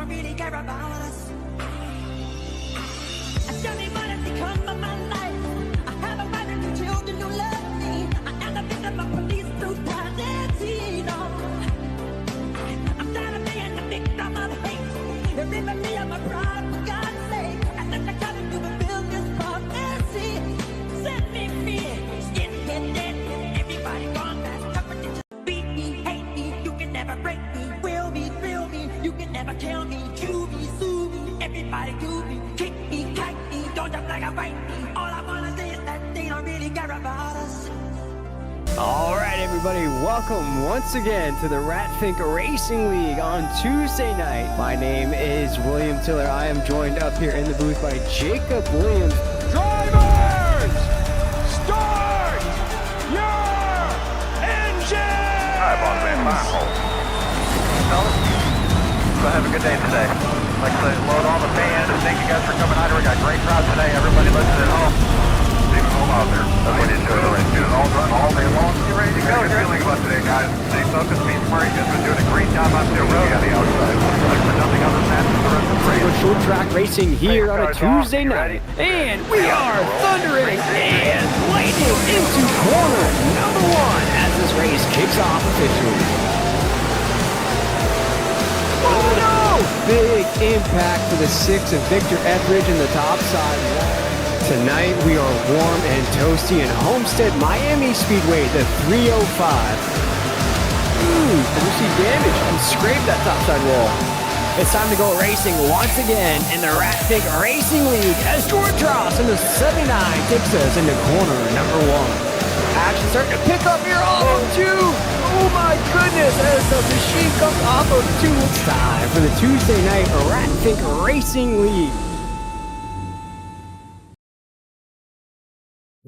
don't really care about us. I tell me what has become of my life. I have a wife and two children who love me. I am the victim of police brutality. No, I'm tired of being the victim of hate. Remember me, I'm a bride for God's sake. I let the God do fulfill this prophecy. Set me free, skin dead. Everybody gone past competition. Beat me, hate me, you can never break me. Will me, thrill me, you can never kill me. Chew me, sue me, everybody do me. Kick me, kite me, don't jump like a bite me. All I wanna say is that they don't really care about us. All right, everybody, welcome once again to the Ratfink Racing League on Tuesday night. My name is William Tiller. I am joined up here in the booth by Jacob Williams. Drivers, start your engine! Hi, bottom man, my hole. Fellas, so have a good day today. Like I said, load all the fans, and thank you guys for coming out here. We got a great crowd today. Everybody listening at home. Leave it all out there. That's what you do. It's been all run all day long. You ready to go? How are you feeling about today, guys? Stay focused, be smart. You guys been doing a great job out there. Really on the outside. Look for nothing other than that for the rest of the race. Short track racing here on a Tuesday night. And we are thundering and lightning into corner number one as this race kicks off officially. Oh no! Big impact for the 6 of Victor Etheridge in the top side. Tonight we are warm and toasty in Homestead, Miami Speedway, the 305. Ooh, you see damage and scrape that topside roll. It's time to go racing once again in the Ratfink Racing League as George Ross in the 79 takes us into corner number one. Action starting to pick up here off of 2. Oh my goodness, as the machine comes off of 2. It's time for the Tuesday night Ratfink Racing League.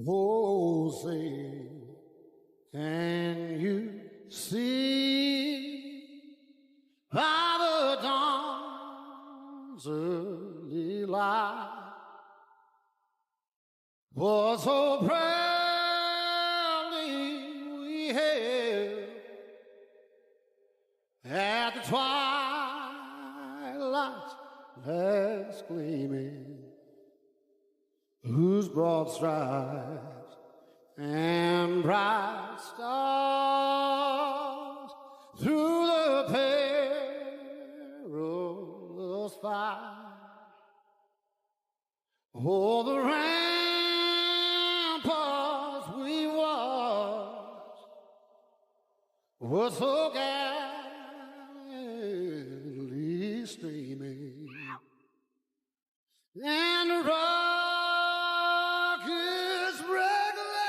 Oh, say, can you see by the dawn's early light what so proudly we hailed at the twilight's last gleaming, whose broad stripes and bright stars through the perilous fight. Oh, the ramparts we watched were so gallantly streaming, and the rockets regular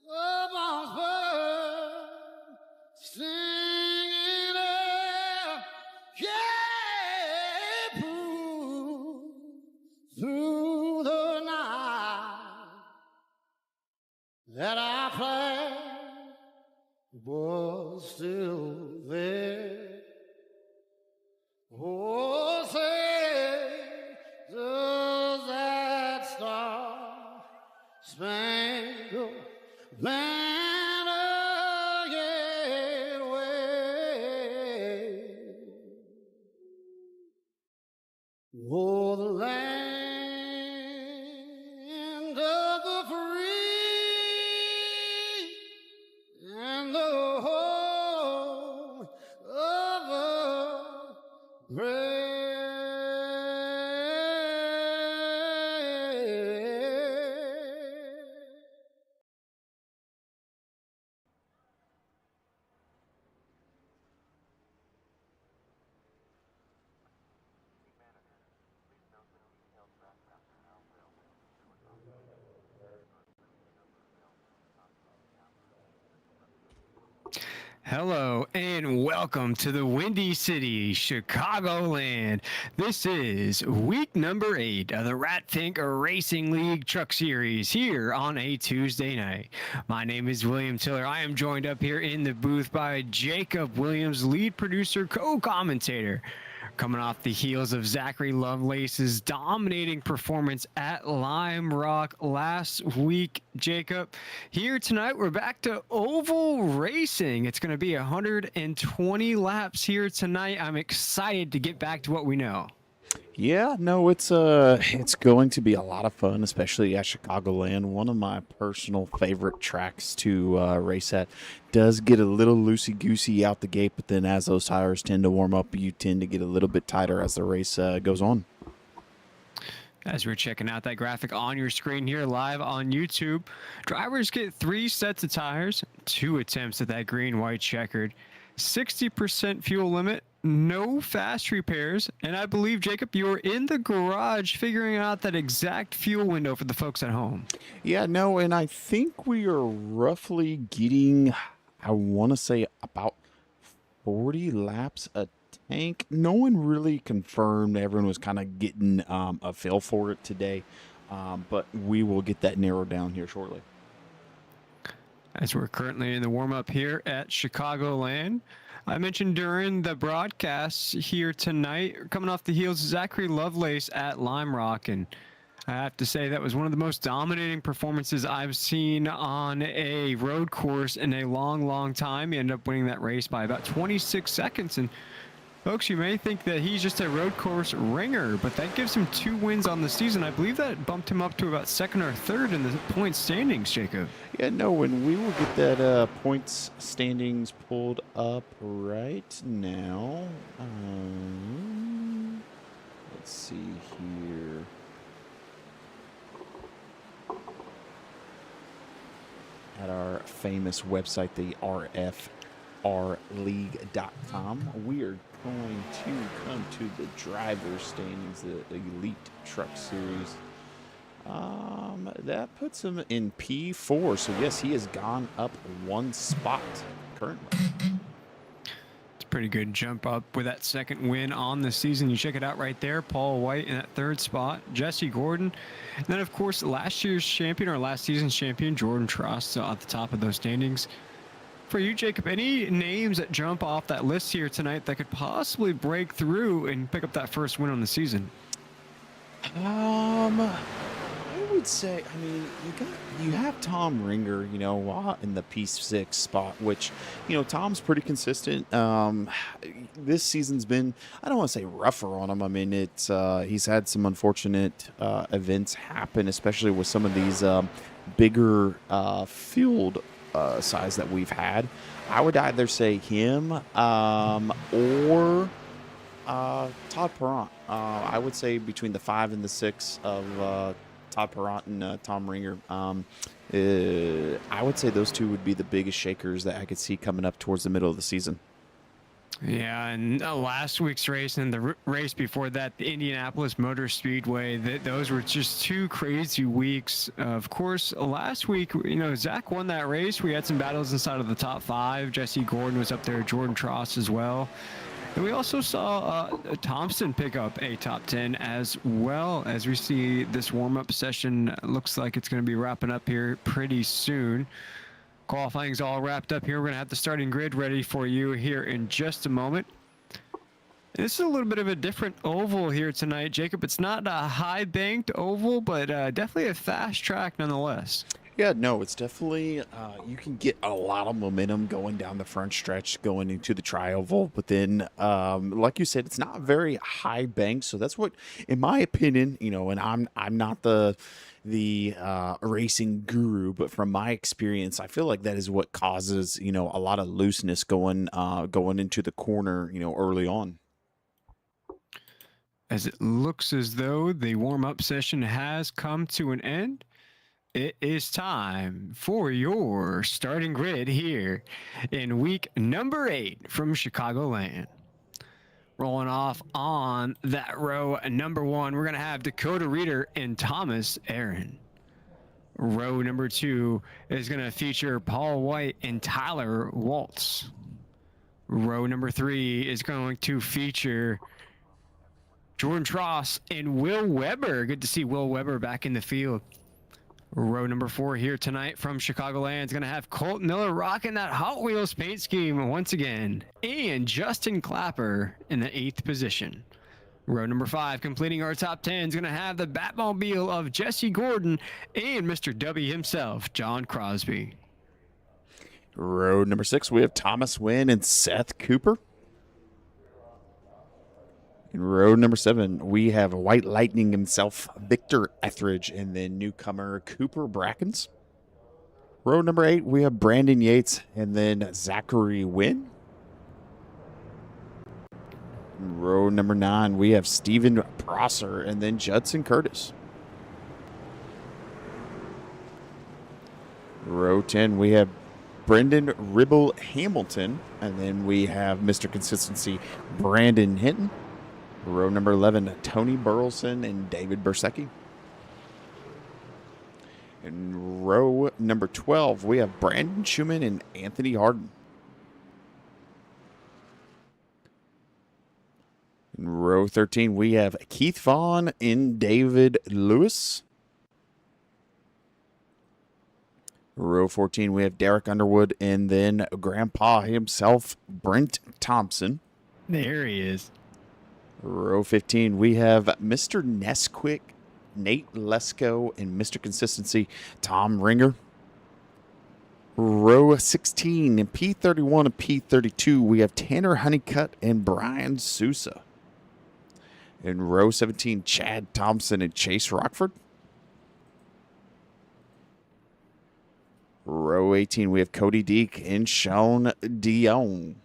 upon bird singing out, yeah, through the night that our flag was still there. Oh, say, does that star-spangled banner yet wave? Oh, the land of the free and the home of the brave. Hello and welcome to the Windy City, Chicagoland. This is week number 8 of the Ratfink Racing League Truck Series here on a Tuesday night. My name is William Tiller. I am joined up here in the booth by Jacob Williams, lead producer, co-commentator. Coming off the heels of Zachary Lovelace's dominating performance at Lime Rock last week, Jacob. Here tonight, we're back to oval racing. It's going to be 120 laps here tonight. I'm excited to get back to what we know. Yeah, no, it's going to be a lot of fun, especially at Chicagoland. One of my personal favorite tracks to race at. Does get a little loosey-goosey out the gate, but then as those tires tend to warm up, you tend to get a little bit tighter as the race goes on. As we're checking out that graphic on your screen here live on YouTube, drivers get 3 sets of tires, 2 attempts at that green-white checkered, 60% fuel limit, no fast repairs, and I believe, Jacob, you're in the garage figuring out that exact fuel window for the folks at home. Yeah, no, and I think we are roughly getting, I want to say, about 40 laps a tank. No one really confirmed. Everyone was kind of getting a feel for it today, but we will get that narrowed down here shortly. As we're currently in the warm-up here at Chicagoland, I mentioned during the broadcast here tonight, coming off the heels of Zachary Lovelace at Lime Rock, and I have to say that was one of the most dominating performances I've seen on a road course in a long, long time. He ended up winning that race by about 26 seconds, and folks, you may think that he's just a road course ringer, but that gives him 2 wins on the season. I believe that bumped him up to about 2nd or 3rd in the point standings, Jacob. Yeah, no, and we will get that points standings pulled up right now. Let's see here. At our famous website, the RFRLeague.com, we are going to come to the driver standings, the Elite Truck Series. That puts him in P4, so yes, he has gone up 1 spot currently. It's a pretty good jump up with that 2nd win on the season. You check it out right there. Paul White in that 3rd spot, Jesse Gordon, and then of course last year's champion or last season's champion, Jordan Trost, at the top of those standings. For you, Jacob, any names that jump off that list here tonight that could possibly break through and pick up that 1st win on the season? I would say, I mean, you have Tom Ringer, you know, in the P6 spot, which, you know, Tom's pretty consistent. This season's been, I don't want to say rougher on him. I mean, it's he's had some unfortunate events happen, especially with some of these bigger field size that we've had. I would either say him or Todd Perrant. I would say between the 5 and the 6 of Todd Perrant and Tom Ringer. I would say those 2 would be the biggest shakers that I could see coming up towards the middle of the season. Yeah, and last week's race and the race before that, the Indianapolis Motor Speedway, those were just 2 crazy weeks. Of course, last week, you know, Zach won that race. We had some battles inside of the top 5. Jesse Gordon was up there, Jordan Trost as well. And we also saw Thompson pick up a top 10 as well. As we see this warm-up session, looks like it's going to be wrapping up here pretty soon. Qualifying's all wrapped up here. We're going to have the starting grid ready for you here in just a moment. This is a little bit of a different oval here tonight, Jacob. It's not a high-banked oval, but definitely a fast track nonetheless. Yeah, no, it's definitely, you can get a lot of momentum going down the front stretch, going into the tri-oval, but then, like you said, it's not very high banked, so that's what, in my opinion, you know, and I'm not the racing guru, but from my experience, I feel like that is what causes, you know, a lot of looseness going into the corner, you know, early on. As it looks as though the warm-up session has come to an end, it is time for your starting grid here in week number 8 from Chicagoland. Rolling off on that row number 1, we're going to have Dakota Reeder and Thomas Aaron. Row number 2 is going to feature Paul White and Tyler Waltz. Row number 3 is going to feature Jordan Trost and Will Weber. Good to see Will Weber back in the field. Row number 4 here tonight from Chicagoland is going to have Colt Miller rocking that Hot Wheels paint scheme once again, and Justin Clapper in the 8th position. Row number 5, completing our top 10, is going to have the Batmobile of Jesse Gordon and Mr. W himself, John Crosby. Row number 6, we have Thomas Wynn and Seth Cooper. In row number 7, we have White Lightning himself, Victor Etheridge, and then newcomer Cooper Brackens. Row number 8, we have Brandon Yates and then Zachary Wynn. In row number 9, we have Steven Prosser and then Judson Curtis. Row 10, we have Brendan Ribble Hamilton, and then we have Mr. Consistency, Brandon Hinton. Row number 11, Tony Burleson and David Bersecki. In row number 12, we have Brandon Schumann and Anthony Harden. In row 13, we have Keith Vaughn and David Lewis. Row 14, we have Derek Underwood and then Grandpa himself, Brent Thompson. There he is. Row 15, we have Mr. Nesquik, Nate Lesko, and Mr. Consistency, Tom Ringer. Row 16, in P31 and P32, we have Tanner Honeycutt and Brian Sousa. In row 17, Chad Thompson and Chase Rockford. Row 18, we have Cody Deek and Sean Dion.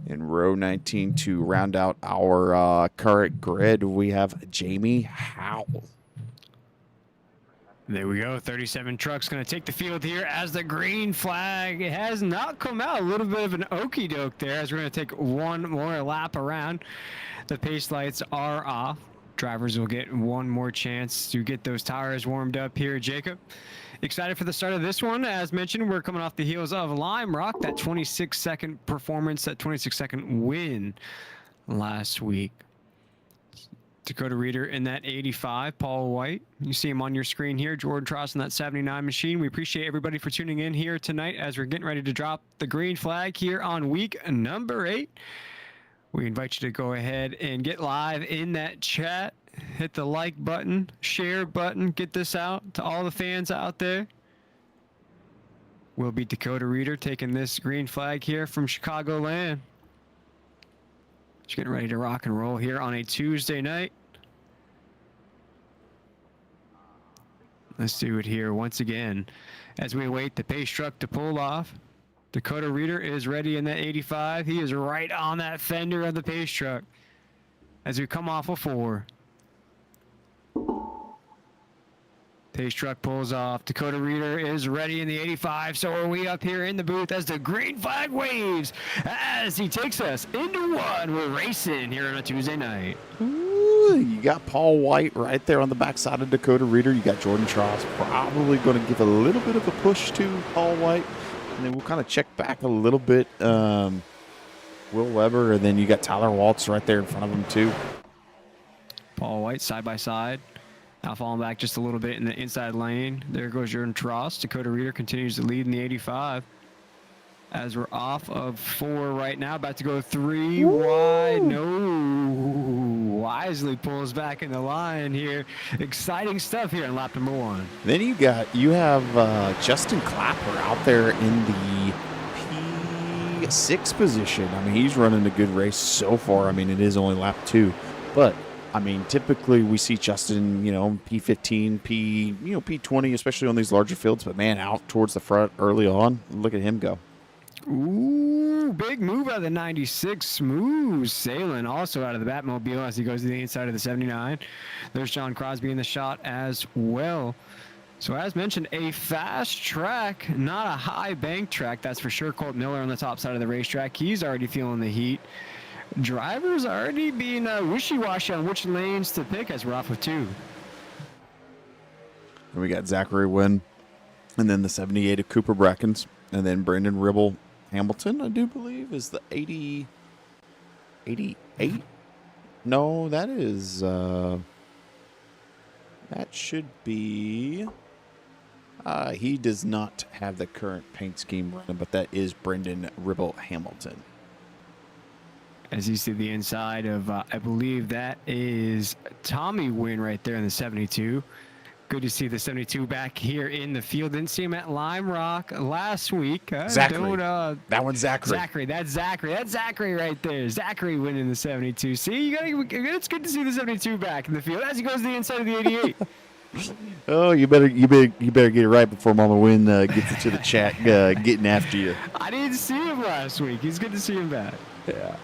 In row 19, to round out our current grid, we have Jamie Howell. There we go. 37 trucks going to take the field here as the green flag has not come out. A little bit of an okey doke there as we're going to take one more lap around. The pace lights are off. Drivers will get one more chance to get those tires warmed up here, Jacob. Excited for the start of this one. As mentioned, we're coming off the heels of Lime Rock, that 26-second performance, that 26-second win last week. Dakota Reeder in that 85, Paul White. You see him on your screen here, Jordan Tross in that 79 machine. We appreciate everybody for tuning in here tonight as we're getting ready to drop the green flag here on week number 8. We invite you to go ahead and get live in that chat. Hit the like button, share button, get this out to all the fans out there. We'll be Dakota Reeder taking this green flag here from Chicagoland. Just getting ready to rock and roll here on a Tuesday night. Let's do it here once again as we await the pace truck to pull off. Dakota Reeder is ready in that 85. He is right on that fender of the pace truck as we come off a 4. Pace truck pulls off. Dakota Reeder is ready in the 85. So are we up here in the booth as the green flag waves as he takes us into one. We're racing here on a Tuesday night. Ooh, you got Paul White right there on the backside of Dakota Reeder. You got Jordan Tross probably going to give a little bit of a push to Paul White. And then we'll kind of check back a little bit. Will Weber, and then you got Tyler Waltz right there in front of him too. Paul White side by side. Now falling back just a little bit in the inside lane. There goes Jordan Tross. Dakota Reeder continues to lead in the 85. As we're off of 4 right now, about to go 3 wide. No, wisely pulls back in the line here. Exciting stuff here in lap number 1. Then you have Justin Clapper out there in the P6 position. I mean, he's running a good race so far. I mean, it is only lap 2, but I mean, typically we see Justin, P15, P20, especially on these larger fields. But man, out towards the front early on. Look at him go. Ooh, big move out of the 96. Smooth sailing also out of the Batmobile as he goes to the inside of the 79. There's John Crosby in the shot as well. So as mentioned, a fast track, not a high bank track. That's for sure. Colt Miller on the top side of the racetrack. He's already feeling the heat. Drivers already being wishy-washy on which lanes to pick as we're off of 2. And we got Zachary Wynn, and then the 78 of Cooper Brackens, and then Brandon Ribble Hamilton, I do believe, is the 88. No, that is That should be... he does not have the current paint scheme running, but that is Brendan Ribble Hamilton. As you see the inside of, I believe that is Tommy Wynn right there in the 72. Good to see the 72 back here in the field. Didn't see him at Lime Rock last week. Zachary. That one's Zachary. Zachary. That's Zachary. That's Zachary right there. Zachary winning the 72. See, it's good to see the 72 back in the field as he goes to the inside of the 88. Oh, you better get it right before Mama Wynn gets into the chat getting after you. I didn't see him last week. It's good to see him back. Yeah.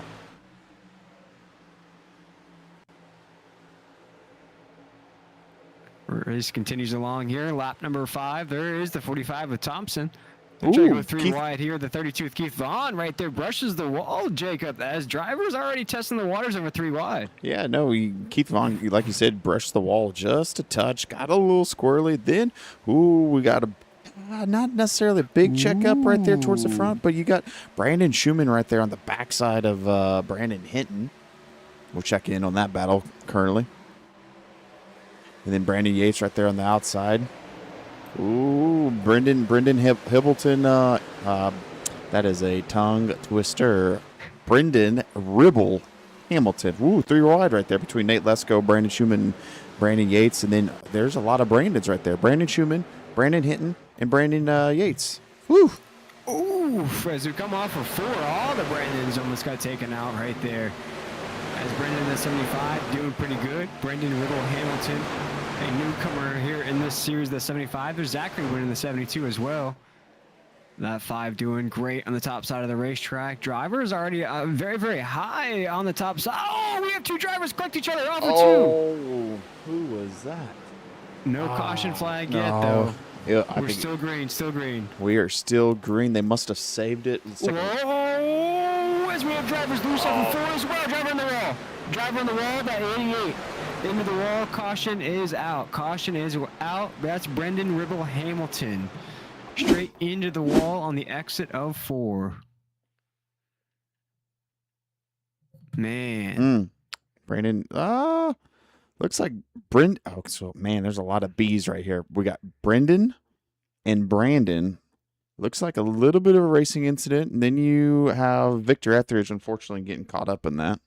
Race continues along here. Lap number 5. There is the 45 with Thompson. They're trying to go 3 wide here. The 32 with Keith Vaughn right there brushes the wall, Jacob, as drivers already testing the waters over 3 wide. Yeah, no, Keith Vaughn, like you said, brushed the wall just a touch, got a little squirrely. Then, we got a not necessarily a big checkup right there towards the front, but you got Brandon Schumann right there on the backside of Brandon Hinton. We'll check in on that battle currently. And then Brandon Yates right there on the outside. Ooh, Brendan Hibbleton. That is a tongue twister. Brendan Ribble Hamilton. Ooh, 3 wide right there between Nate Lesko, Brandon Schumann, Brandon Yates. And then there's a lot of Brandons right there. Brandon Schumann, Brandon Hinton, and Brandon Yates. Woo! Ooh, as we come off of 4, all the Brandons almost got taken out right there. As Brendan in the 75 doing pretty good. Brendan Ribble Hamilton, a newcomer here in this series, the 75. There's Zachary winning the 72 as well. That 5 doing great on the top side of the racetrack. Drivers already very, very high on the top side. Oh, we have 2 drivers clicked each other off of 2. Oh, who was that? No caution flag yet, though. Yeah, We're still green, still green. We are still green. They must have saved it. Whoa! As we have drivers loose off of 4 as well. Driver on the wall. Driver on the wall, that 88. Into the wall. Caution is out. Caution is out. That's Brendan Ribble Hamilton. Straight into the wall on the exit of 4. Man. Brandon, looks like Brendan. Oh, so man, there's a lot of B's right here. We got Brendan and Brandon. Looks like a little bit of a racing incident. And then you have Victor Etheridge, unfortunately, getting caught up in that.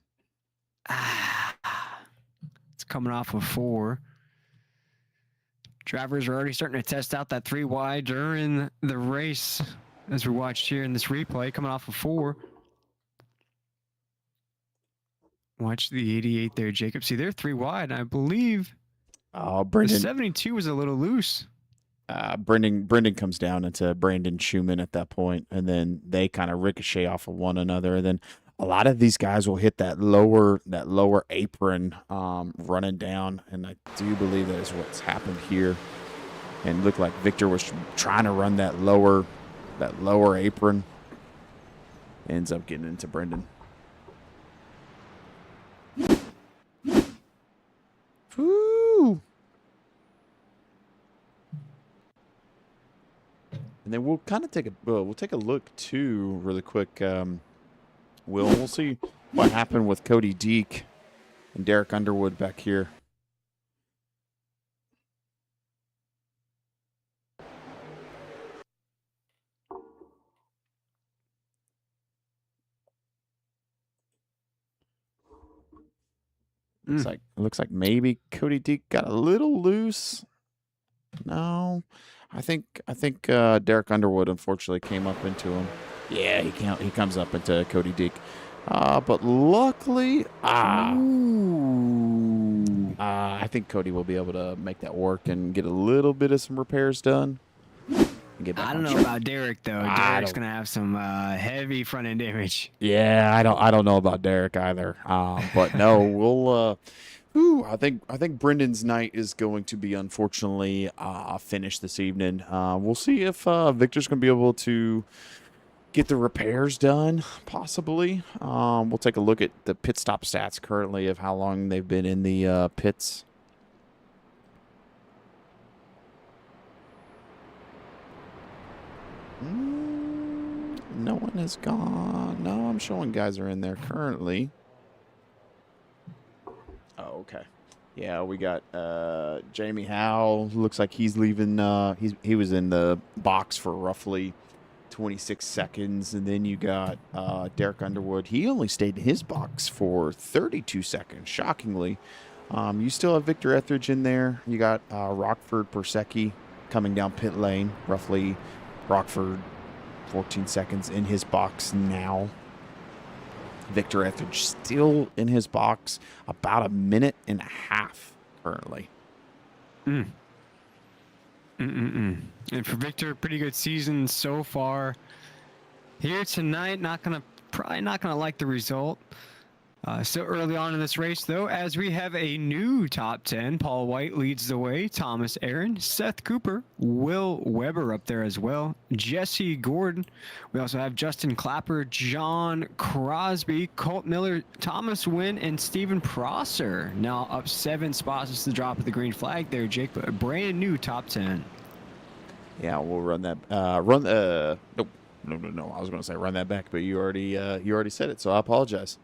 It's coming off of 4. Drivers are already starting to test out that 3 wide during the race, as we watched here in this replay, coming off of 4. Watch the 88 there, Jacob. See, they're 3 wide, and I believe Brendan, the 72 was a little loose. Brendan comes down into Brandon Schumann at that point, and then they kind of ricochet off of one another. And then a lot of these guys will hit that lower apron running down, and I do believe that is what's happened here. And it looked like Victor was trying to run that lower apron. Ends up getting into Brendan. Woo! And then we'll kind of take a look too really quick. We'll see what happened with Cody Deek and Derek Underwood back here. Looks like maybe Cody Deek got a little loose. No, I think Derek Underwood unfortunately came up into him. Yeah, he comes up into Cody Deek. But luckily, I think Cody will be able to make that work and get a little bit of some repairs done. And get back I don't on know track. about Derek though. Derek's gonna have some heavy front end damage. Yeah, I don't know about Derek either. But no, we'll. I think Brendan's night is going to be unfortunately finished this evening. We'll see if Victor's going to be able to get the repairs done, possibly. We'll take a look at the pit stop stats currently of how long they've been in the pits. No one has gone. No, I'm showing guys are in there currently. Oh, okay. Yeah, we got Jamie Howe. Looks like he's leaving. He was in the box for roughly 26 seconds. And then you got Derek Underwood. He only stayed in his box for 32 seconds, shockingly. You still have Victor Etheridge in there. You got Rockford Persecki coming down pit lane. Roughly Rockford 14 seconds in his box now. Victor Etheridge still in his box, about a minute and a half currently. And for Victor, pretty good season so far. Here tonight, probably not gonna like the result. Still early on in this race, though, as we have a new top 10. Paul White leads the way. Thomas Aaron, Seth Cooper, Will Weber up there as well. Jesse Gordon. We also have Justin Clapper, John Crosby, Colt Miller, Thomas Wynn, and Stephen Prosser. Now up 7 spots. It's the drop of the green flag there, Jake, but a brand new top 10. Yeah, we'll run that. No. I was going to say run that back, but you already said it, so I apologize.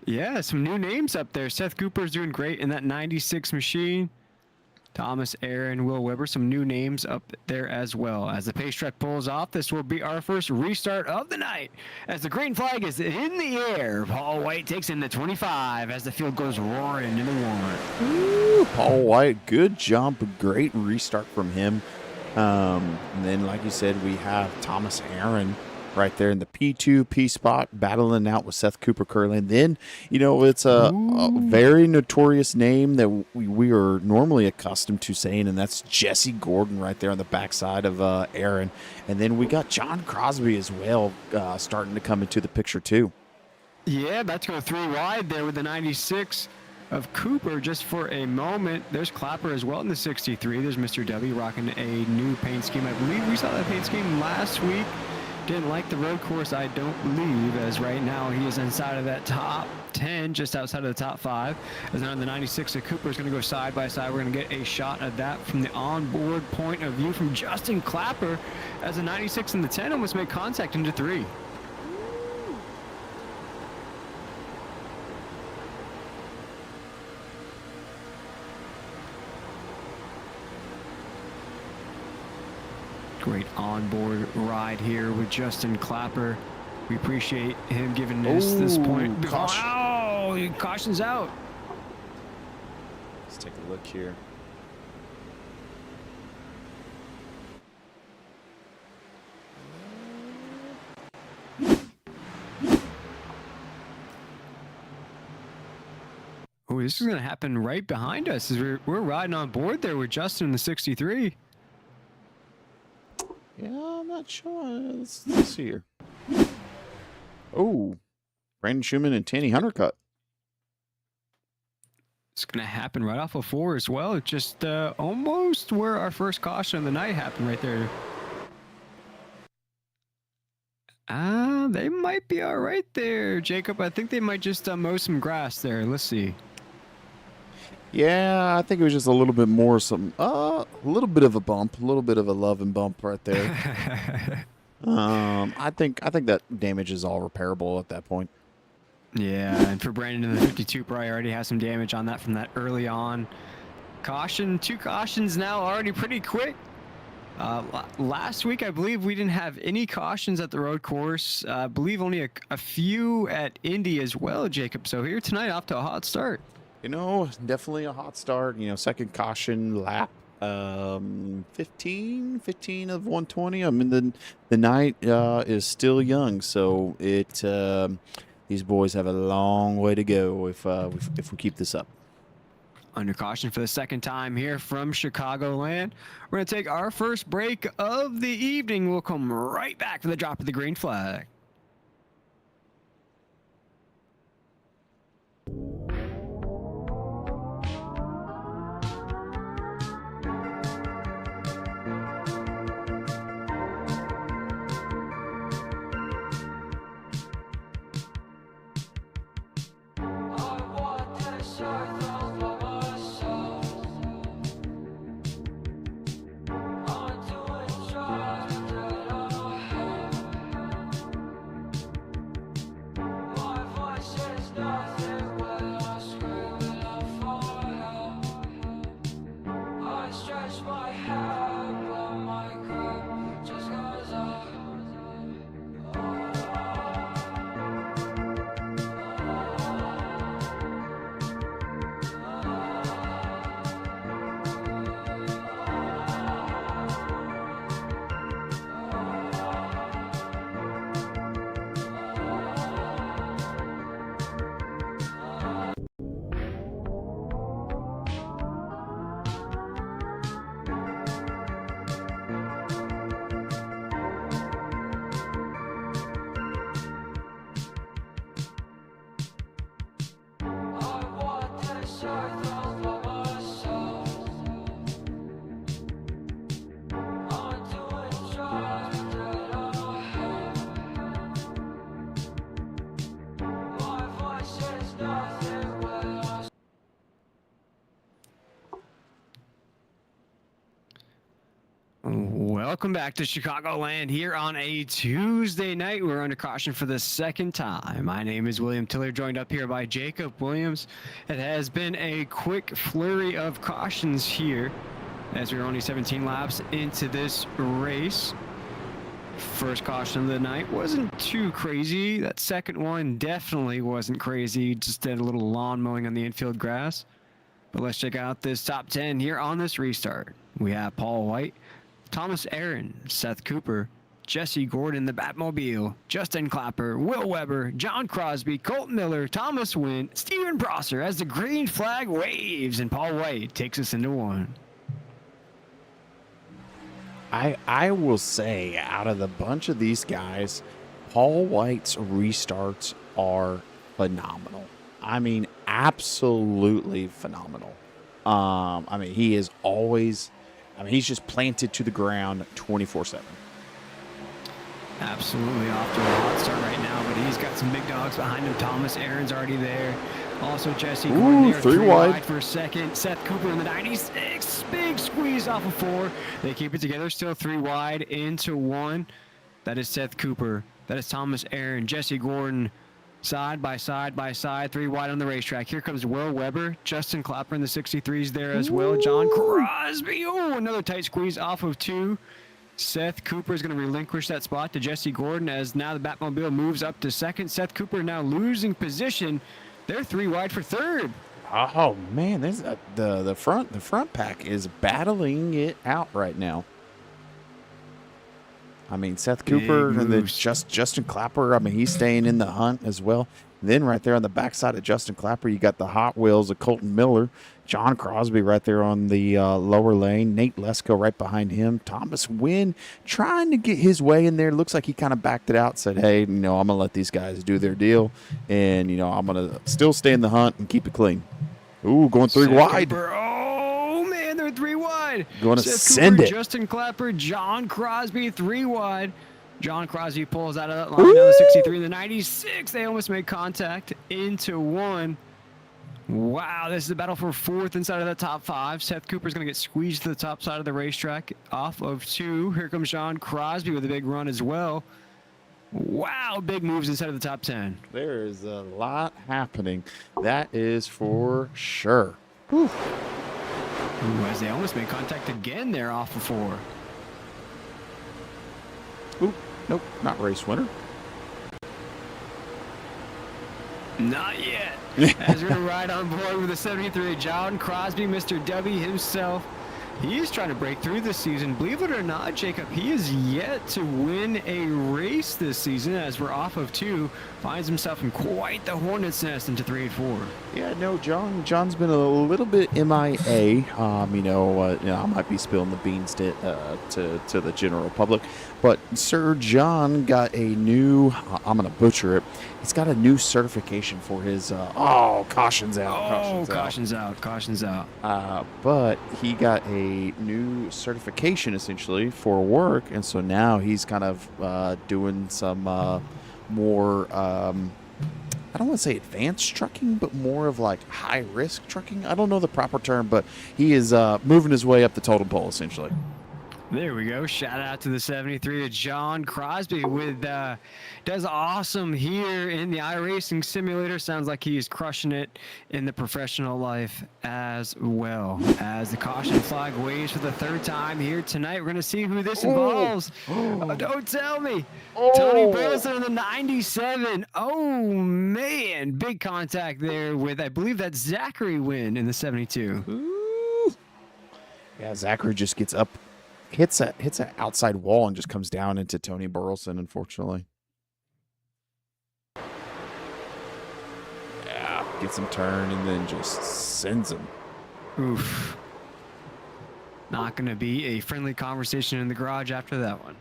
Yeah, some new names up there. Seth Cooper's doing great in that 96 machine. Thomas Aaron, Will Weber, some new names up there as well. As the pace truck pulls off, this will be our first restart of the night. As the green flag is in the air, Paul White takes in the 25 as the field goes roaring into one. Ooh, Paul White, good job. Great restart from him. And then, like you said, we have Thomas Aaron right there in the P2 spot, battling out with Seth Cooper currently. And then, it's a very notorious name that we are normally accustomed to saying, and that's Jesse Gordon right there on the backside of Aaron. And then we got John Crosby as well starting to come into the picture too. Yeah, about to go 3 wide there with the 96 of Cooper just for a moment. There's Clapper as well in the 63. There's Mr. W rocking a new paint scheme. I believe we saw that paint scheme last week. Didn't like the road course, I don't believe, as right now he is inside of that top 10, just outside of the top 5. As now the 96 of Cooper is going to go side by side. We're going to get a shot of that from the onboard point of view from Justin Clapper, as the 96 and the 10 almost make contact into 3. Great onboard ride here with Justin Clapper. We appreciate him giving us this point. Caution. Oh, caution's out. Let's take a look here. Oh, this is going to happen right behind us as we're riding on board there with Justin in the 63. Yeah, I'm not sure. Let's see here. Oh, Brandon Schumann and Tanny Huntercut. It's going to happen right off of 4 as well. It's just almost where our first caution of the night happened right there. They might be all right there, Jacob. I think they might just mow some grass there. Let's see. Yeah, I think it was just a little bit more a little bit of a bump, a little bit of a love and bump right there. I think that damage is all repairable at that point. Yeah, and for Brandon in the 52, probably already has some damage on that from that early on caution. 2 cautions now, already pretty quick. Last week, I believe we didn't have any cautions at the road course. I believe only a few at Indy as well, Jacob. So here tonight, off to a hot start. Definitely a hot start. Second caution lap, 15 of 120. I mean, the night is still young, so these boys have a long way to go if we keep this up. Under caution for the second time here from Chicagoland. We're going to take our first break of the evening. We'll come right back for the drop of the green flag. Welcome back to Chicagoland here on a Tuesday night. We're under caution for the second time. My name is William Tiller, joined up here by Jacob Williams. It has been a quick flurry of cautions here as we're only 17 laps into this race. First caution of the night wasn't too crazy. That second one definitely wasn't crazy. Just did a little lawn mowing on the infield grass. But let's check out this top 10 here on this restart. We have Paul White, Thomas Aaron, Seth Cooper, Jesse Gordon, the Batmobile, Justin Clapper, Will Weber, John Crosby, Colt Miller, Thomas Wynn, Steven Prosser as the green flag waves, and Paul White takes us into one. I will say, out of the bunch of these guys, Paul White's restarts are phenomenal. I mean, absolutely phenomenal. I mean, he is always, he's just planted to the ground 24/7. Absolutely off to a hot start right now, but he's got some big dogs behind him. Thomas Aaron's already there. Also, Jesse Gordon there, three wide for a second. Seth Cooper in the 96. Big squeeze off of 4. They keep it together. Still 3 wide into 1. That is Seth Cooper. That is Thomas Aaron. Jesse Gordon side by side by side. 3 wide on the racetrack. Here comes Will Weber. Justin Clapper in the 63s there as well. John Crosby. Oh, another tight squeeze off of 2. Seth Cooper is going to relinquish that spot to Jesse Gordon as now the Batmobile moves up to second. Seth Cooper now losing position. They're 3 wide for third. Oh man, this the front pack is battling it out right now. I mean, Seth Cooper and then Justin Clapper. I mean, he's staying in the hunt as well. And then right there on the backside of Justin Clapper, you got the Hot Wheels of Colton Miller, John Crosby right there on the lower lane, Nate Lesko right behind him, Thomas Wynn trying to get his way in there. Looks like he kind of backed it out, said, hey, I'm going to let these guys do their deal, and, I'm going to still stay in the hunt and keep it clean. Ooh, going 3 wide. Cooper. Oh, man, they're 3 wide. Going to Seth send Cooper, it. Justin Clapper, John Crosby, 3 wide. John Crosby pulls out of that line. Now the 63 and the 96. They almost made contact into 1. Wow, this is a battle for 4th inside of the top 5. Seth Cooper's going to get squeezed to the top side of the racetrack off of 2. Here comes John Crosby with a big run as well. Wow, big moves inside of the top 10. There is a lot happening. That is for sure. Ooh, as they almost made contact again there off of 4. Ooh, nope, not race winner. Not yet. As we're going to ride on board with the 73, John Crosby, Mr. W himself. He's trying to break through this season. Believe it or not, Jacob, he is yet to win a race this season as we're off of 2. Finds himself in quite the hornet's nest into 3 and 4. Yeah, no, John's been a little bit MIA. I might be spilling the beans to the general public, but Sir John got a new, I'm going to butcher it, he's got a new certification for his, cautions out. Cautions out. But he got a new certification essentially for work, and so now he's kind of doing some more, I don't want to say advanced trucking, but more of like high-risk trucking. I don't know the proper term, but he is moving his way up the totem pole essentially. There we go. Shout out to the 73 of John Crosby with does awesome here in the iRacing simulator. Sounds like he's crushing it in the professional life as well. As the caution flag waves for the 3rd time here tonight, we're going to see who this involves. Don't tell me. Tony Burleson in the 97. Oh, man. Big contact there with, I believe that's Zachary Wynn in the 72. Ooh. Yeah, Zachary just gets up. Hits an outside wall and just comes down into Tony Burleson, unfortunately. Yeah, gets him turned and then just sends him. Oof. Not going to be a friendly conversation in the garage after that one.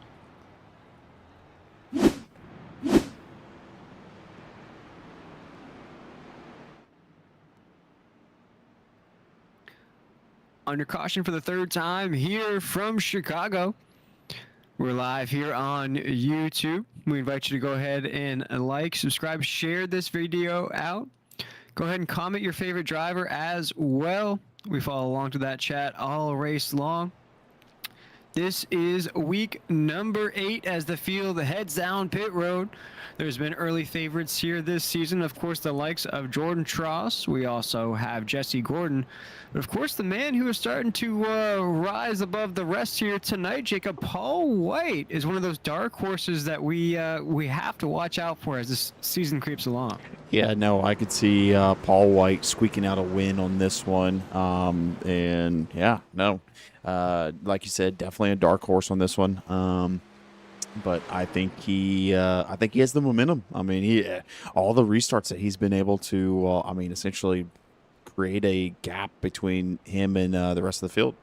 Under caution for the 3rd time here from Chicago. We're live here on YouTube. We invite you to go ahead and like, subscribe, share this video out. Go ahead and comment your favorite driver as well. We follow along to that chat all race long. This is week number 8 as the field heads down pit road. There's been early favorites here this season. Of course, the likes of Jordan Tross. We also have Jesse Gordon. But of course, the man who is starting to rise above the rest here tonight, Jacob, Paul White, is one of those dark horses that we have to watch out for as this season creeps along. Yeah, no, I could see Paul White squeaking out a win on this one. And yeah, no, like you said, definitely a dark horse on this one. But I think he has the momentum. I mean, all the restarts that he's been able to, essentially create a gap between him and the rest of the field.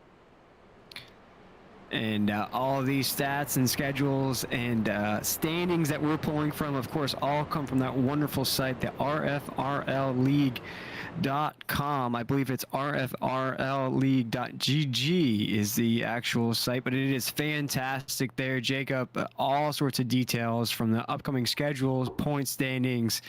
And all of these stats and schedules and standings that we're pulling from, of course, all come from that wonderful site, the RFRLleague.com. I believe it's RFRLleague.gg is the actual site, but it is fantastic there, Jacob. All sorts of details from the upcoming schedules, point standings,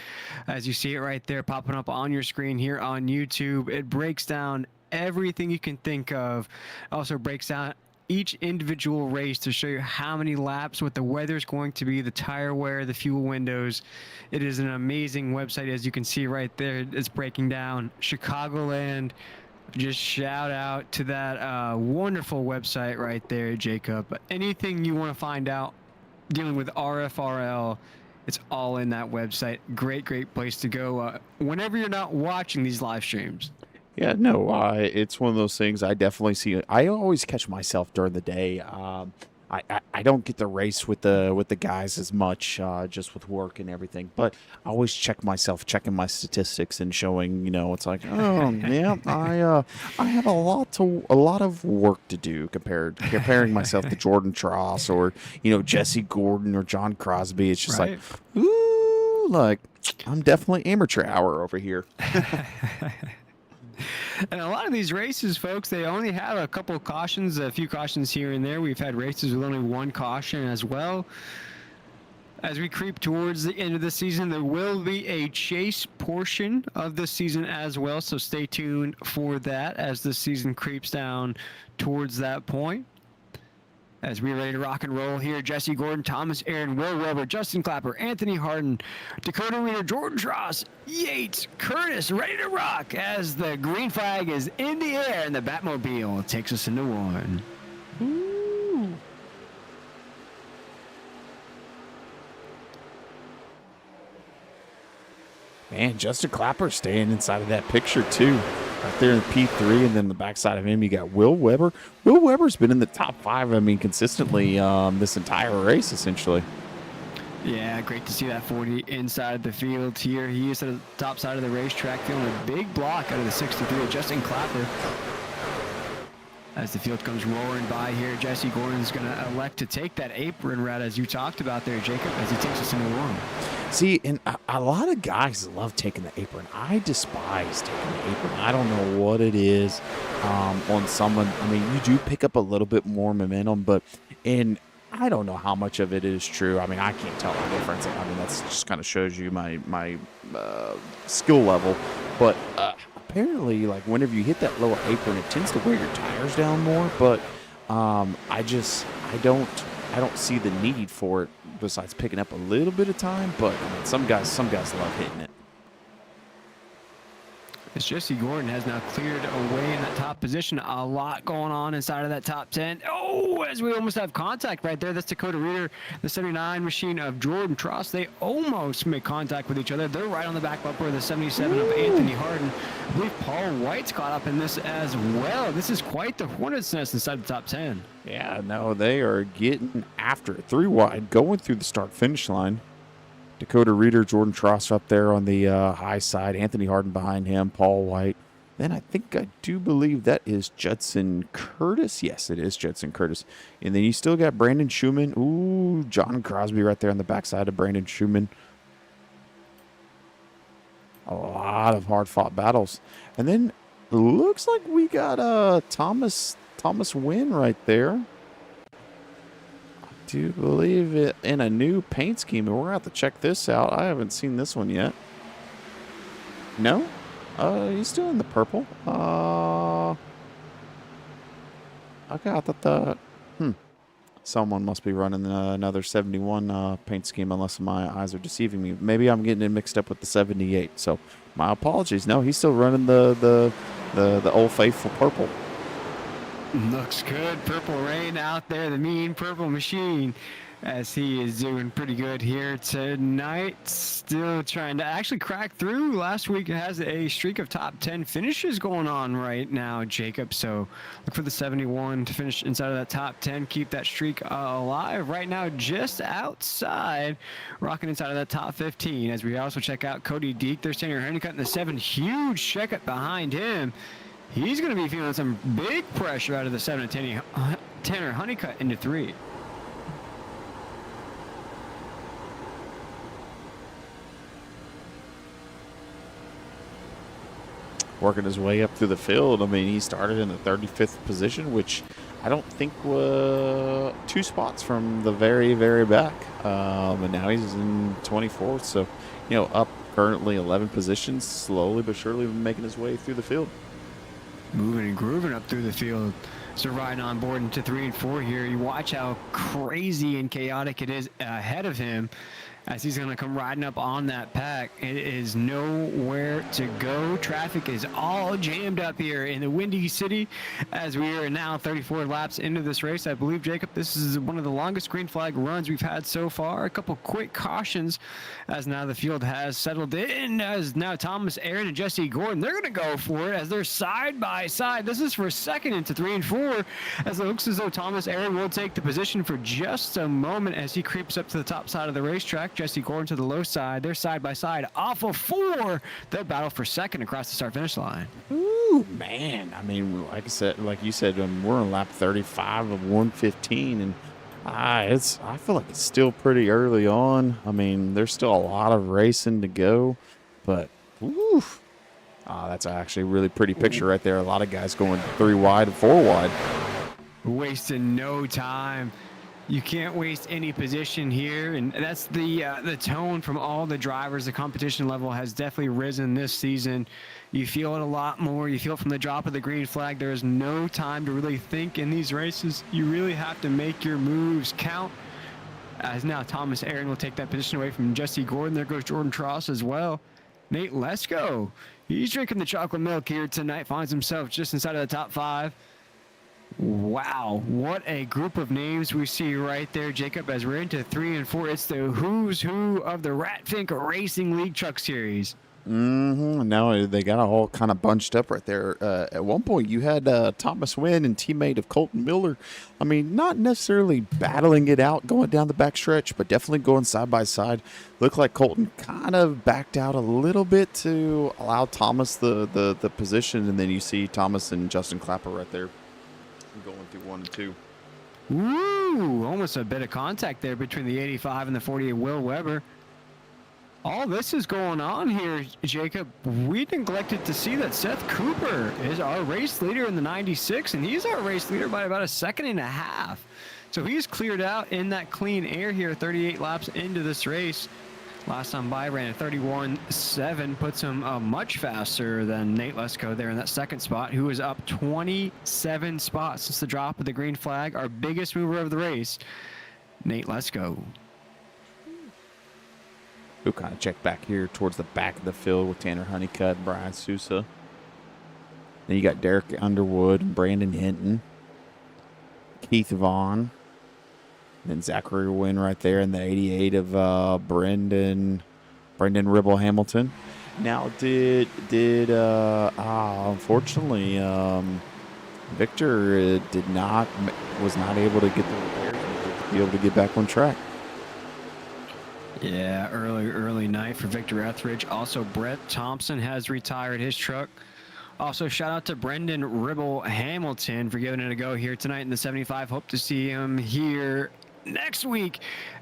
as you see it right there popping up on your screen here on YouTube. It breaks down everything you can think of. Also breaks down each individual race to show you how many laps, what the weather's going to be, the tire wear, the fuel windows. It is an amazing website, as you can see right there. It's breaking down Chicagoland. Just shout out to that wonderful website right there, Jacob. Anything you want to find out dealing with RFRL, it's all in that website. Great place to go whenever you're not watching these live streams. Yeah, no, it's one of those things I definitely see. I always catch myself during the day. I don't get to race with the guys as much, just with work and everything. But I always check myself, checking my statistics and showing, it's like, oh yeah, I have a lot of work to do comparing myself to Jordan Tross or Jesse Gordon or John Crosby. It's just right. like, ooh, like I'm definitely amateur hour over here. And a lot of these races, folks, they only have a couple of cautions, a few cautions here and there. We've had races with only one caution as well. As we creep towards the end of the season, there will be a chase portion of the season as well, so stay tuned for that as the season creeps down towards that point. As we're ready to rock and roll here, Jesse Gordon, Thomas Aaron, Will Weber, Justin Clapper, Anthony Harden, Dakota Reader, Jordan Tross, Yates, Curtis, ready to rock as the green flag is in the air and the Batmobile takes us into one. Ooh. Man, Justin Clapper staying inside of that picture too. Right there in P3, and then the backside of him, you got Will Weber. Will Weber's been in the top 5, consistently this entire race, essentially. Yeah, great to see that 40 inside the field here. He is at the top side of the racetrack, feeling a big block out of the 63 of Justin Clapper. As the field comes roaring by here, Jesse Gordon's going to elect to take that apron route, as you talked about there, Jacob, as he takes us into one. See, and a lot of guys love taking the apron. I despise taking the apron. I don't know what it is on someone. You do pick up a little bit more momentum, and I don't know how much of it is true. I can't tell the difference. That's just kind of shows you my skill level. But apparently, like, whenever you hit that lower apron, it tends to wear your tires down more. But I don't see the need for it besides picking up a little bit of time. But some guys love hitting it. As Jesse Gordon has now cleared away in that top position. A lot going on inside of that top 10. Oh, as we almost have contact right there. That's Dakota Reader, the 79 machine of Jordan Tross. They almost make contact with each other. They're right on the back bumper of the 77 of Anthony Harden. I believe Paul White's caught up in this as well. This is quite the hornet's nest inside the top 10. Yeah, no, they are getting after it. 3 wide, going through the start-finish line. Dakota Reader, Jordan Tross up there on the high side. Anthony Harden behind him. Paul White. Then I do believe that is Judson Curtis. Yes, it is Judson Curtis. And then you still got Brandon Schumann. Ooh, John Crosby right there on the backside of Brandon Schumann. A lot of hard-fought battles. And then looks like we got Thomas Wynn right there. Do believe it in a new paint scheme, and we're gonna have to check this out. I haven't seen this one yet. No, he's still in the purple. Okay, I thought Someone must be running another 71 paint scheme, unless my eyes are deceiving me. Maybe I'm getting it mixed up with the 78. So my apologies. No, he's still running the Old Faithful purple. Looks good. Purple Rain out there, the mean purple machine, as he is doing pretty good here tonight. Still trying to actually crack through. Last week has a streak of top 10 finishes going on right now, Jacob. So look for the 71 to finish inside of that top 10. Keep that streak alive. Right now, just outside, rocking inside of that top 15. As we also check out Cody Deek. There's Tanner Honeycutt in the 7. Huge checkup behind him. He's going to be feeling some big pressure out of the 7 of Tanner Honeycutt into 3. Working his way up through the field. I mean, he started in the 35th position, which I don't think was 2 spots from the very, very back. And now he's in 24th. So, up currently 11 positions, slowly but surely making his way through the field. Moving and grooving up through the field. So riding on board into 3 and 4 here. You watch how crazy and chaotic it is ahead of him as he's going to come riding up on that pack. It is nowhere to go. Traffic is all jammed up here in the Windy City as we are now 34 laps into this race. I believe, Jacob, this is one of the longest green flag runs we've had so far. A couple quick cautions as now the field has settled in, as now Thomas Aaron and Jesse Gordon, they're going to go for it as they're side by side. This is for second into 3 and 4, as it looks as though Thomas Aaron will take the position for just a moment as he creeps up to the top side of the racetrack. Jesse Gordon to the low side. They're side by side off of 4. They'll battle for second across the start-finish line. Ooh, man. I mean, like you said, we're on lap 35 of 115, and I feel like it's still pretty early on. I mean, there's still a lot of racing to go, but that's actually a really pretty picture right there. A lot of guys going 3 wide and 4 wide. Wasting no time. You can't waste any position here, and that's the tone from all the drivers. The competition level has definitely risen this season. You feel it a lot more. You feel it from the drop of the green flag. There is no time to really think in these races. You really have to make your moves count. As now Thomas Aaron will take that position away from Jesse Gordon. There goes Jordan Tross as well. Nate Lesko, he's drinking the chocolate milk here tonight. Finds himself just inside of the top 5. Wow, what a group of names we see right there, Jacob, as we're into 3 and 4. It's the who's who of the Ratfink Racing League Truck Series. Now they got all kind of bunched up right there. At one point, you had Thomas Wynn and teammate of Colton Miller. I mean, not necessarily battling it out going down the backstretch, but definitely going side by side. Looked like Colton kind of backed out a little bit to allow Thomas the position, and then you see Thomas and Justin Clapper right there going through 1 and 2. Woo! Almost a bit of contact there between the 85 and the 48 Will Weber. All this is going on here, Jacob. We neglected to see that Seth Cooper is our race leader in the 96, and he's our race leader by about 1.5 seconds. So he's cleared out in that clean air here, 38 laps into this race. Last time by ran a 31.7, puts him much faster than Nate Lesko there in that second spot, who is up 27 spots since the drop of the green flag. Our biggest mover of the race, Nate Lesko. We'll kind of check back here towards the back of the field with Tanner Honeycutt and Brian Sousa. Then you got Derek Underwood and Brandon Hinton, Keith Vaughn, then Zachary Wynn right there in the 88 of Brendan Ribble Hamilton. Now, unfortunately, Victor was not able to get the repairs to be able to get back on track. Yeah, early night for Victor Etheridge. Also, Brett Thompson has retired his truck. Also, shout out to Brendan Ribble Hamilton for giving it a go here tonight in the 75. Hope to see him here next week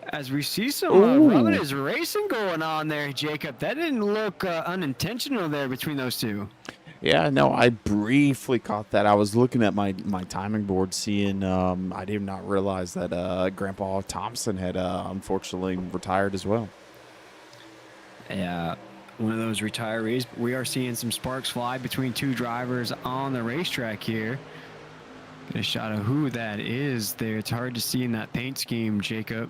as we see some rubbing his racing going on there, Jacob. That didn't look unintentional there between those two. Yeah, no, I briefly caught that. I was looking at my timing board, seeing I did not realize that Grandpa Thompson had unfortunately retired as well. Yeah, one of those retirees. We are seeing some sparks fly between two drivers on the racetrack here. Get a shot of who that is there. It's hard to see in that paint scheme, Jacob.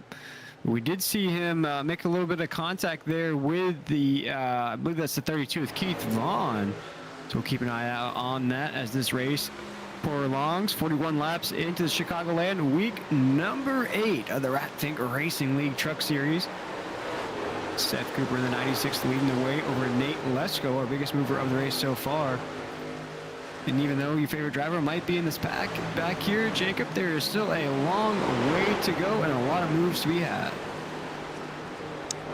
We did see him make a little bit of contact there with the, I believe that's the 32 with Keith Vaughn. So we'll keep an eye out on that as this race prolongs. 41 laps into the Chicagoland week number 8 of the RFRL Racing League Truck Series. Seth Cooper in the 96th leading the way over Nate Lesko, our biggest mover of the race so far. And even though your favorite driver might be in this pack back here, Jacob, there is still a long way to go and a lot of moves to be had.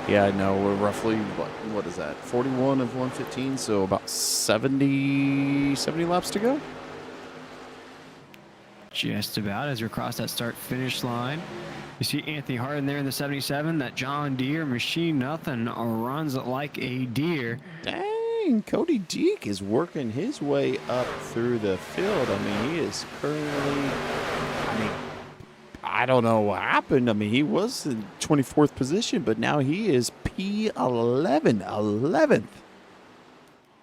Yeah, I know. We're roughly, what is that, 41 of 115, so about 70 laps to go? Just about as we cross that start-finish line. You see Anthony Harden there in the 77. That John Deere machine, nothing runs like a deer. Dang, Cody Deek is working his way up through the field. I mean, he is currently, I don't know what happened. I mean, he was in 24th position, but now he is P11, 11th.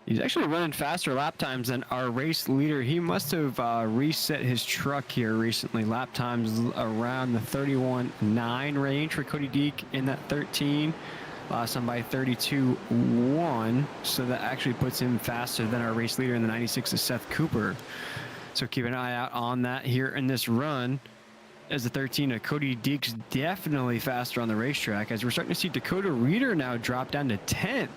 He's actually running faster lap times than our race leader. He must have reset his truck here recently. Lap times around the 31.9 range for Cody Deek in that 13. Last time by 32.1. So that actually puts him faster than our race leader in the 96 is Seth Cooper. So keep an eye out on that here in this run. As the 13 of Cody Deek's definitely faster on the racetrack. As we're starting to see Dakota Reeder now drop down to 10th.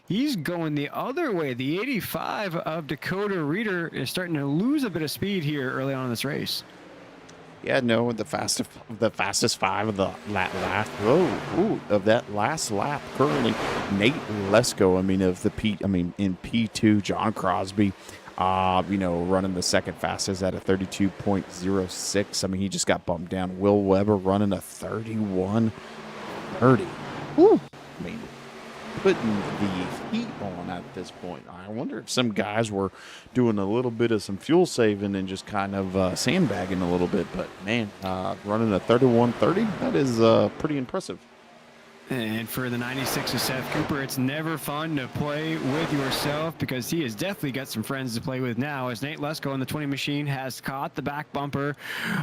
He's going the other way. The 85 of Dakota Reeder is starting to lose a bit of speed here early on in this race. Yeah, no, the fastest 5 of the last of that last lap currently. Nate Lesko, in P2, John Crosby, running the second fastest at a 32.06. I mean, he just got bumped down. Will Weber running a 31.30. Woo. I mean, putting the heat on at this point. I wonder if some guys were doing a little bit of some fuel saving and just kind of sandbagging a little bit. But, man, running a 31.30, that is pretty impressive. And for the 96 of Seth Cooper, it's never fun to play with yourself because he has definitely got some friends to play with now, as Nate Lesko in the 20 machine has caught the back bumper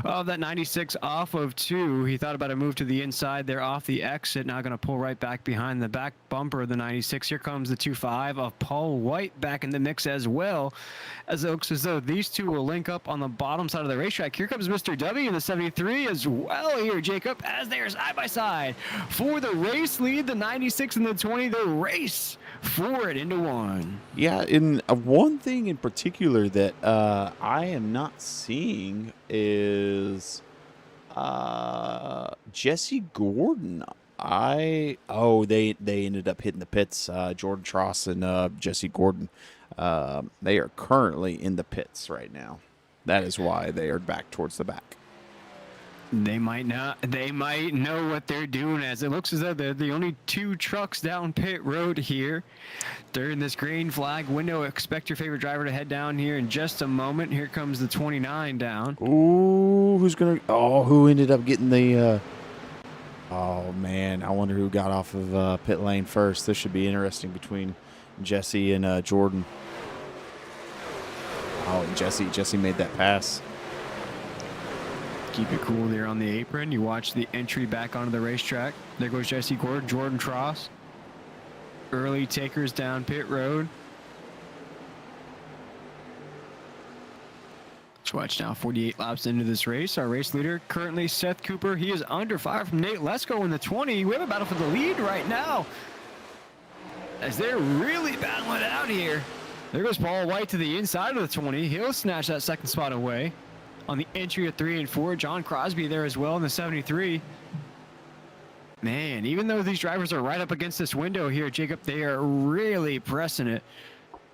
of that 96 off of 2. He thought about a move to the inside there off the exit. Now going to pull right back behind the back bumper of the 96. Here comes the 2.5 of Paul White back in the mix as well, as it looks as though these two will link up on the bottom side of the racetrack. Here comes Mr. W in the 73 as well here, Jacob, as they're side by side for the race lead, the 96 and the 20, the race for it into one. Yeah, and one thing in particular that I am not seeing is Jesse Gordon. They ended up hitting the pits. Jordan Tross and Jesse Gordon. They are currently in the pits right now. That is why they are back towards the back. They might not. They might know what they're doing, as it looks as though they're the only 2 trucks down pit road here. They're in this green flag window. Expect your favorite driver to head down here in just a moment. Here comes the 29 down. Ooh, who ended up getting the? Oh man, I wonder who got off of pit lane first. This should be interesting between Jesse and Jordan. Oh, and Jesse made that pass. Keep it cool there on the apron. You watch the entry back onto the racetrack. There goes Jesse Gordon, Jordan Tross. Early takers down pit road. Let's watch now 48 laps into this race. Our race leader, currently Seth Cooper. He is under fire from Nate Lesko in the 20. We have a battle for the lead right now, as they're really battling it out here. There goes Paul White to the inside of the 20. He'll snatch that second spot away. On the entry of 3 and 4, John Crosby there as well in the 73. Man, even though these drivers are right up against this window here, Jacob, they are really pressing it.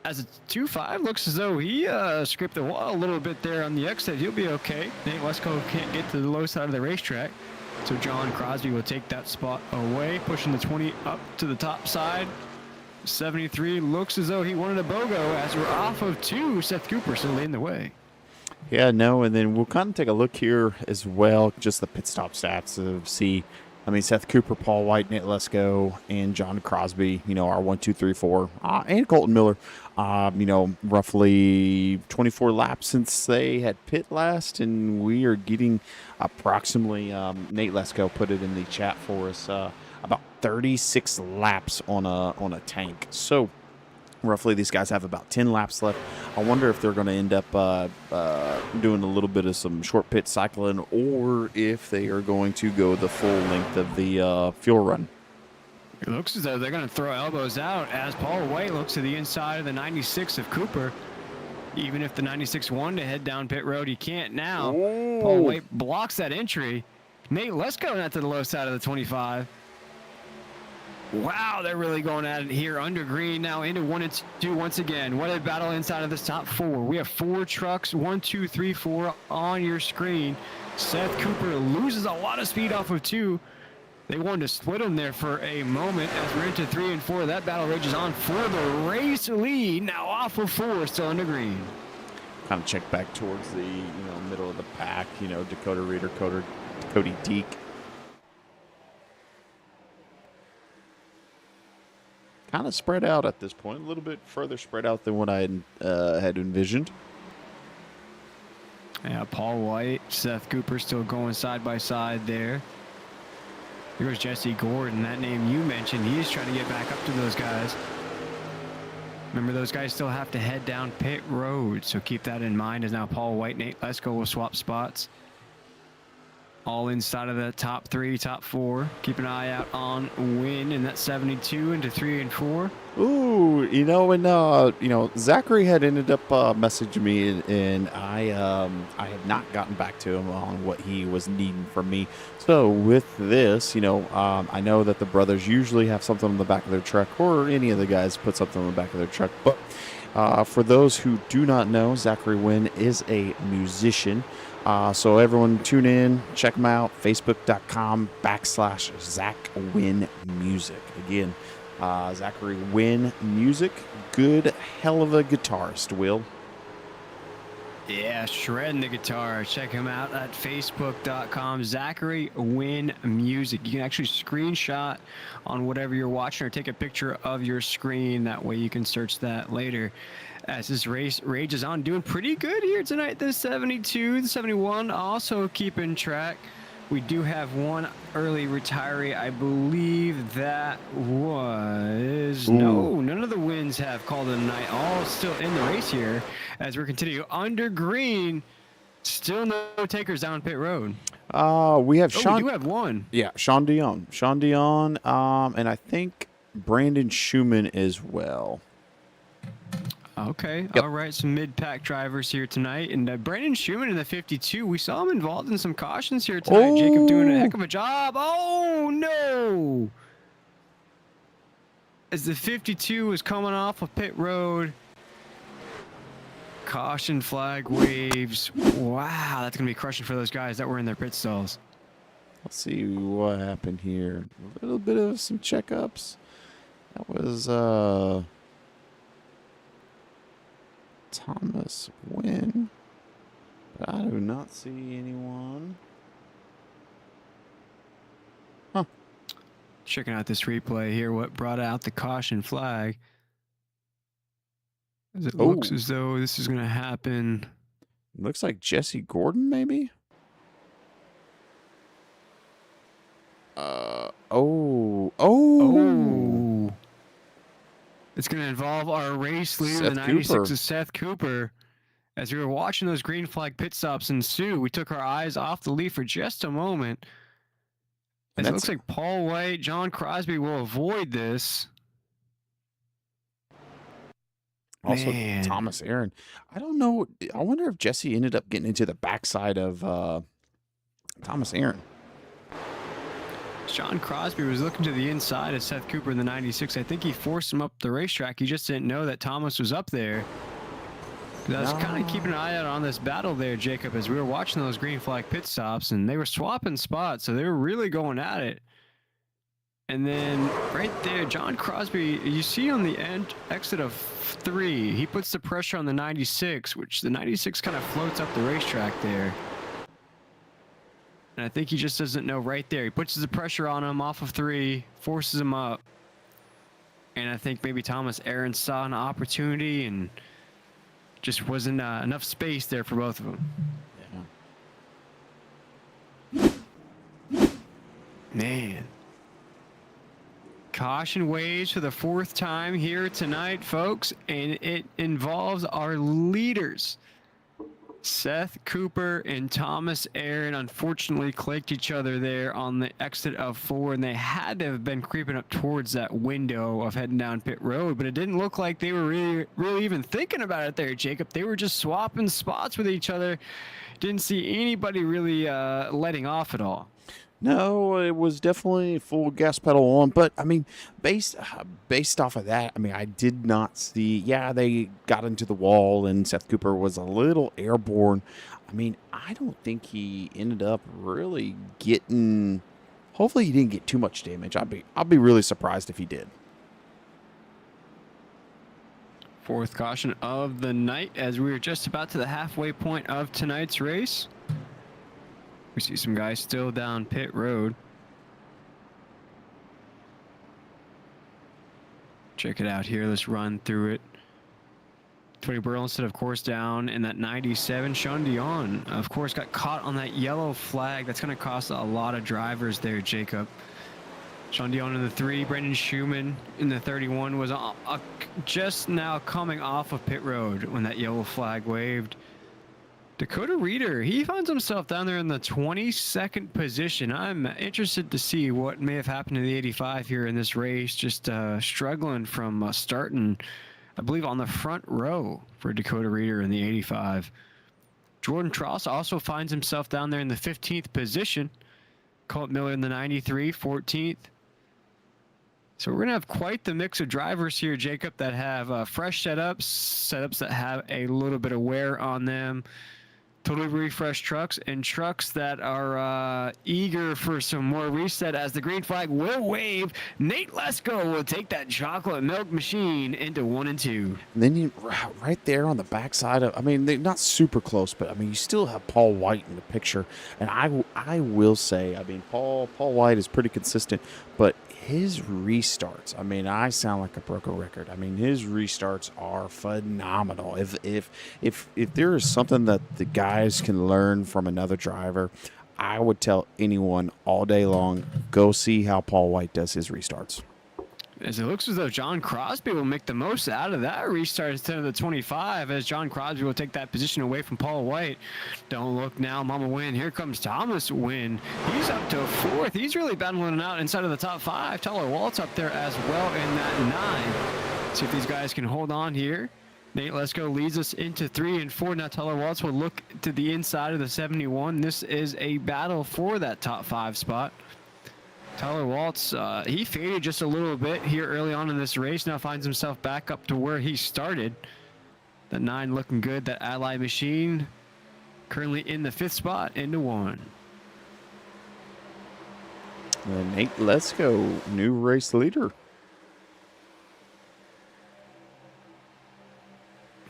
As a 2.5, looks as though he scraped the wall a little bit there on the exit. He'll be okay. Nate Lesko can't get to the low side of the racetrack. So John Crosby will take that spot away, pushing the 20 up to the top side. 73 looks as though he wanted a BOGO, as we're off of 2. Seth Cooper still in the way. Yeah, no, and then we'll kind of take a look here as well, just the pit stop stats to see I mean, Seth Cooper, Paul White, Nate Lesko, and John Crosby, are 1, 2, 3, 4, and Colton Miller, roughly 24 laps since they had pit last, and we are getting approximately, Nate Lesko put it in the chat for us, about 36 laps on a tank. So, roughly, these guys have about 10 laps left. I wonder if they're going to end up doing a little bit of some short pit cycling, or if they are going to go the full length of the fuel run. It looks as though they're going to throw elbows out as Paul White looks to the inside of the 96 of Cooper. Even if the 96 wanted to head down pit road, he can't now. Ooh. Paul White blocks that entry. Nate Lesko not to the low side of the 25. Wow, they're really going at it here under green now into 1 and 2 once again. What a battle inside of this top 4. We have 4 trucks, 1, 2, 3, 4 on your screen. Seth Cooper loses a lot of speed off of 2. They wanted to split them there for a moment as we're into 3 and 4. That battle rages on for the race lead. Now off of 4, still under green. Kind of check back towards the middle of the pack. Dakota Reader, Cody Deek. Kind of spread out at this point, a little bit further spread out than what I had envisioned. Yeah, Paul White, Seth Cooper still going side by side there. Here goes Jesse Gordon, that name you mentioned. He's trying to get back up to those guys. Remember, those guys still have to head down pit road, so keep that in mind as now Paul White, Nate Lesko will swap spots. All inside of the top 3, top 4. Keep an eye out on Win in that 72 into 3 and 4. Ooh, and Zachary had ended up messaging me, and I had not gotten back to him on what he was needing from me. So with this, I know that the brothers usually have something on the back of their truck, or any of the guys put something on the back of their truck. But for those who do not know, Zachary Wynn is a musician. So everyone tune in, check him out, facebook.com/Zach Wynn Music. Again, Zachary Wynn Music, good hell of a guitarist, Will. Yeah, shredding the guitar. Check him out at facebook.com, Zachary Wynn Music. You can actually screenshot on whatever you're watching or take a picture of your screen. That way you can search that later. As this race rages on, doing pretty good here tonight. The 72, the 71, also keeping track. We do have one early retiree. I believe that was... Ooh. No, none of the wins have called it a night. All still in the race here as we're continuing under green. Still no takers down pit road. We have Sean. We do have one. Yeah, Sean Dion, and I think Brandon Schumann as well. Okay, Yep. All right, some mid-pack drivers here tonight. And Brandon Schumann in the 52, we saw him involved in some cautions here tonight. Jacob doing a heck of a job. Oh, no! As the 52 was coming off of pit road, caution flag waves. Wow, that's going to be crushing for those guys that were in their pit stalls. Let's see what happened here. A little bit of some checkups. That was Thomas Wynn, but I do not see anyone. Huh. Checking out this replay here, what brought out the caution flag. As it looks as though this is going to happen. Looks like Jesse Gordon, maybe? It's going to involve our race leader, Seth the 96 Cooper. of Seth Cooper. As we were watching those green flag pit stops ensue, we took our eyes off the lead for just a moment. As it looks like Paul White, John Crosby will avoid this. Also, Man. Thomas Aaron. I don't know. I wonder if Jesse ended up getting into the backside of Thomas Aaron. John Crosby was looking to the inside of Seth Cooper in the 96. I think he forced him up the racetrack. He just didn't know that Thomas was up there. I was kind of keeping an eye out on this battle there, Jacob, as we were watching those green flag pit stops, and they were swapping spots, so they were really going at it. And then right there, John Crosby, you see on the exit of 3, he puts the pressure on the 96, which the 96 kind of floats up the racetrack there. And I think he just doesn't know right there. He puts the pressure on him off of 3, forces him up. And I think maybe Thomas Aaron saw an opportunity and just wasn't enough space there for both of them. Man. Caution waves for the 4th time here tonight, folks, and it involves our leaders. Seth Cooper and Thomas Aaron unfortunately clicked each other there on the exit of 4, and they had to have been creeping up towards that window of heading down pit road, but it didn't look like they were really even thinking about it there, Jacob. They were just swapping spots with each other. Didn't see anybody really letting off at all. No, it was definitely full gas pedal on, but I mean, based off of that, I mean, I did not see. Yeah, they got into the wall, and Seth Cooper was a little airborne. I mean, I don't think he ended up really getting. Hopefully, he didn't get too much damage. I'll be really surprised if he did. 4th caution of the night as we are just about to the halfway point of tonight's race. We see some guys still down pit road. Check it out here. Let's run through it. Tony Burleson, of course, down in that 97. Sean Dion, of course, got caught on that yellow flag. That's going to cost a lot of drivers there, Jacob. Sean Dion in the 3. Brendan Schumann in the 31 was just now coming off of pit road when that yellow flag waved. Dakota Reeder, he finds himself down there in the 22nd position. I'm interested to see what may have happened to the 85 here in this race. Just struggling from starting, I believe, on the front row for Dakota Reeder in the 85. Jordan Tross also finds himself down there in the 15th position. Colt Miller in the 93, 14th. So we're going to have quite the mix of drivers here, Jacob, that have fresh setups that have a little bit of wear on them. Totally refreshed trucks and trucks that are eager for some more reset as the green flag will wave. Nate Lesko will take that chocolate milk machine into 1 and 2. And then you right there on the backside of, I mean, they're not super close, but I mean, you still have Paul White in the picture. And I will say, I mean, Paul White is pretty consistent, but his restarts, I mean, I sound like a broken record. I mean, his restarts are phenomenal. If there is something that the guys can learn from another driver, I would tell anyone all day long, go see how Paul White does his restarts. As it looks as though John Crosby will make the most out of that restart instead of the 25, as John Crosby will take that position away from Paul White. Don't look now, Mama Wynn. Here comes Thomas Wynn. He's up to 4th. He's really battling it out inside of the top 5. Tyler Waltz up there as well in that 9. See if these guys can hold on here. Nate Lesko leads us into 3 and 4. Now Tyler Waltz will look to the inside of the 71. This is a battle for that top 5 spot. Tyler Waltz, he faded just a little bit here early on in this race. Now finds himself back up to where he started. The 9 looking good. That Ally machine currently in the 5th spot into 1. And Nate Lesko, new race leader.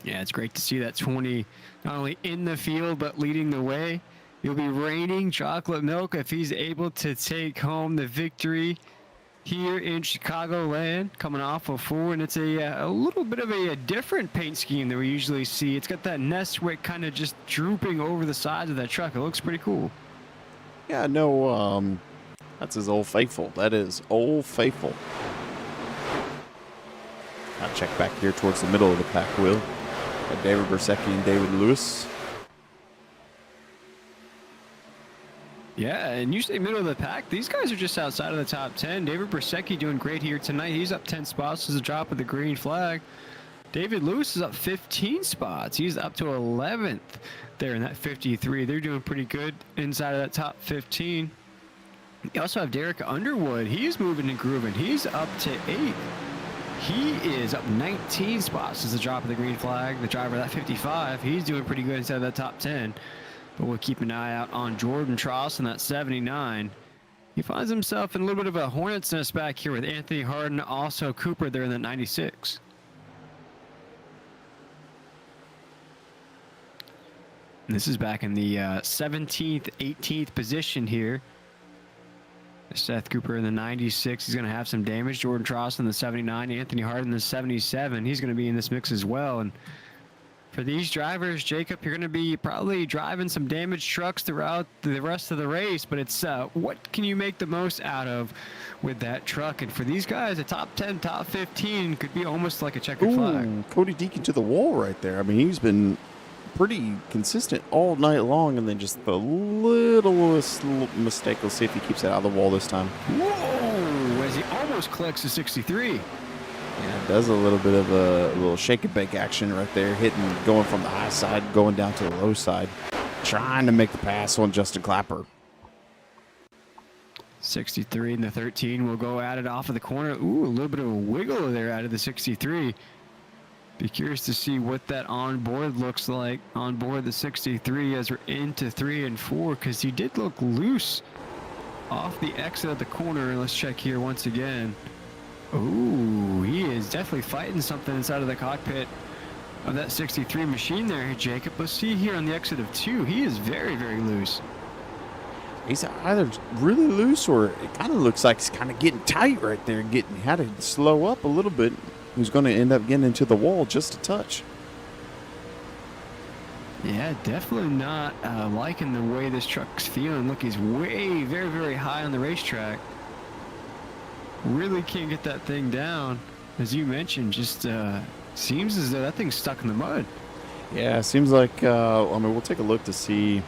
Yeah, it's great to see that 20 not only in the field but leading the way. He'll be reigning chocolate milk if he's able to take home the victory here in Chicagoland, coming off of 4. And it's a little bit of a different paint scheme than we usually see. It's got that Nestwick kind of just drooping over the sides of that truck. It looks pretty cool. Yeah, no, that's his Old Faithful. That is Old Faithful. I'll check back here towards the middle of the pack wheel. Got David Bersecki and David Lewis. Yeah, and usually middle of the pack, these guys are just outside of the top 10. David Bersecki doing great here tonight. He's up 10 spots as a drop of the green flag. David Lewis is up 15 spots. He's up to 11th there in that 53. They're doing pretty good inside of that top 15. You also have Derek Underwood. He's moving and grooving. He's up to 8th. He is up 19 spots as a drop of the green flag. The driver of that 55, he's doing pretty good inside of that top 10. But we'll keep an eye out on Jordan Tross in that 79. He finds himself in a little bit of a hornet's nest back here with Anthony Harden, also Cooper there in that 96. This is back in the 17th, 18th position here. Seth Cooper in the 96. He's going to have some damage. Jordan Tross in the 79. Anthony Hart in the 77. He's going to be in this mix as well. And for these drivers, Jacob, you're going to be probably driving some damaged trucks throughout the rest of the race, but it's what can you make the most out of with that truck? And for these guys, a top 10, top 15 could be almost like a checkered flag. Cody Deacon to the wall right there. I mean, he's been pretty consistent all night long, and then just the littlest mistake. Let's see if he keeps it out of the wall this time. Whoa, as he almost collects a 63. Yeah, does a little bit of a little shake and bake action right there, going from the high side, going down to the low side, trying to make the pass on Justin Clapper. 63 and the 13 will go at it off of the corner. Ooh, a little bit of a wiggle there out of the 63. Be curious to see what that on board looks like on board the 63 as we're into 3 and 4, because he did look loose off the exit of the corner. Let's check here once again. Ooh, he is definitely fighting something inside of the cockpit of that 63 machine there, Jacob. Let's see here on the exit of 2. He is very, very loose. He's either really loose or it kind of looks like he's kind of getting tight right there, had to slow up a little bit. Who's going to end up getting into the wall just a touch. Yeah, definitely not liking the way this truck's feeling. Look, he's way, very, very high on the racetrack. Really can't get that thing down. As you mentioned, just seems as though that thing's stuck in the mud. Yeah, it seems like, I mean, we'll take a look to see.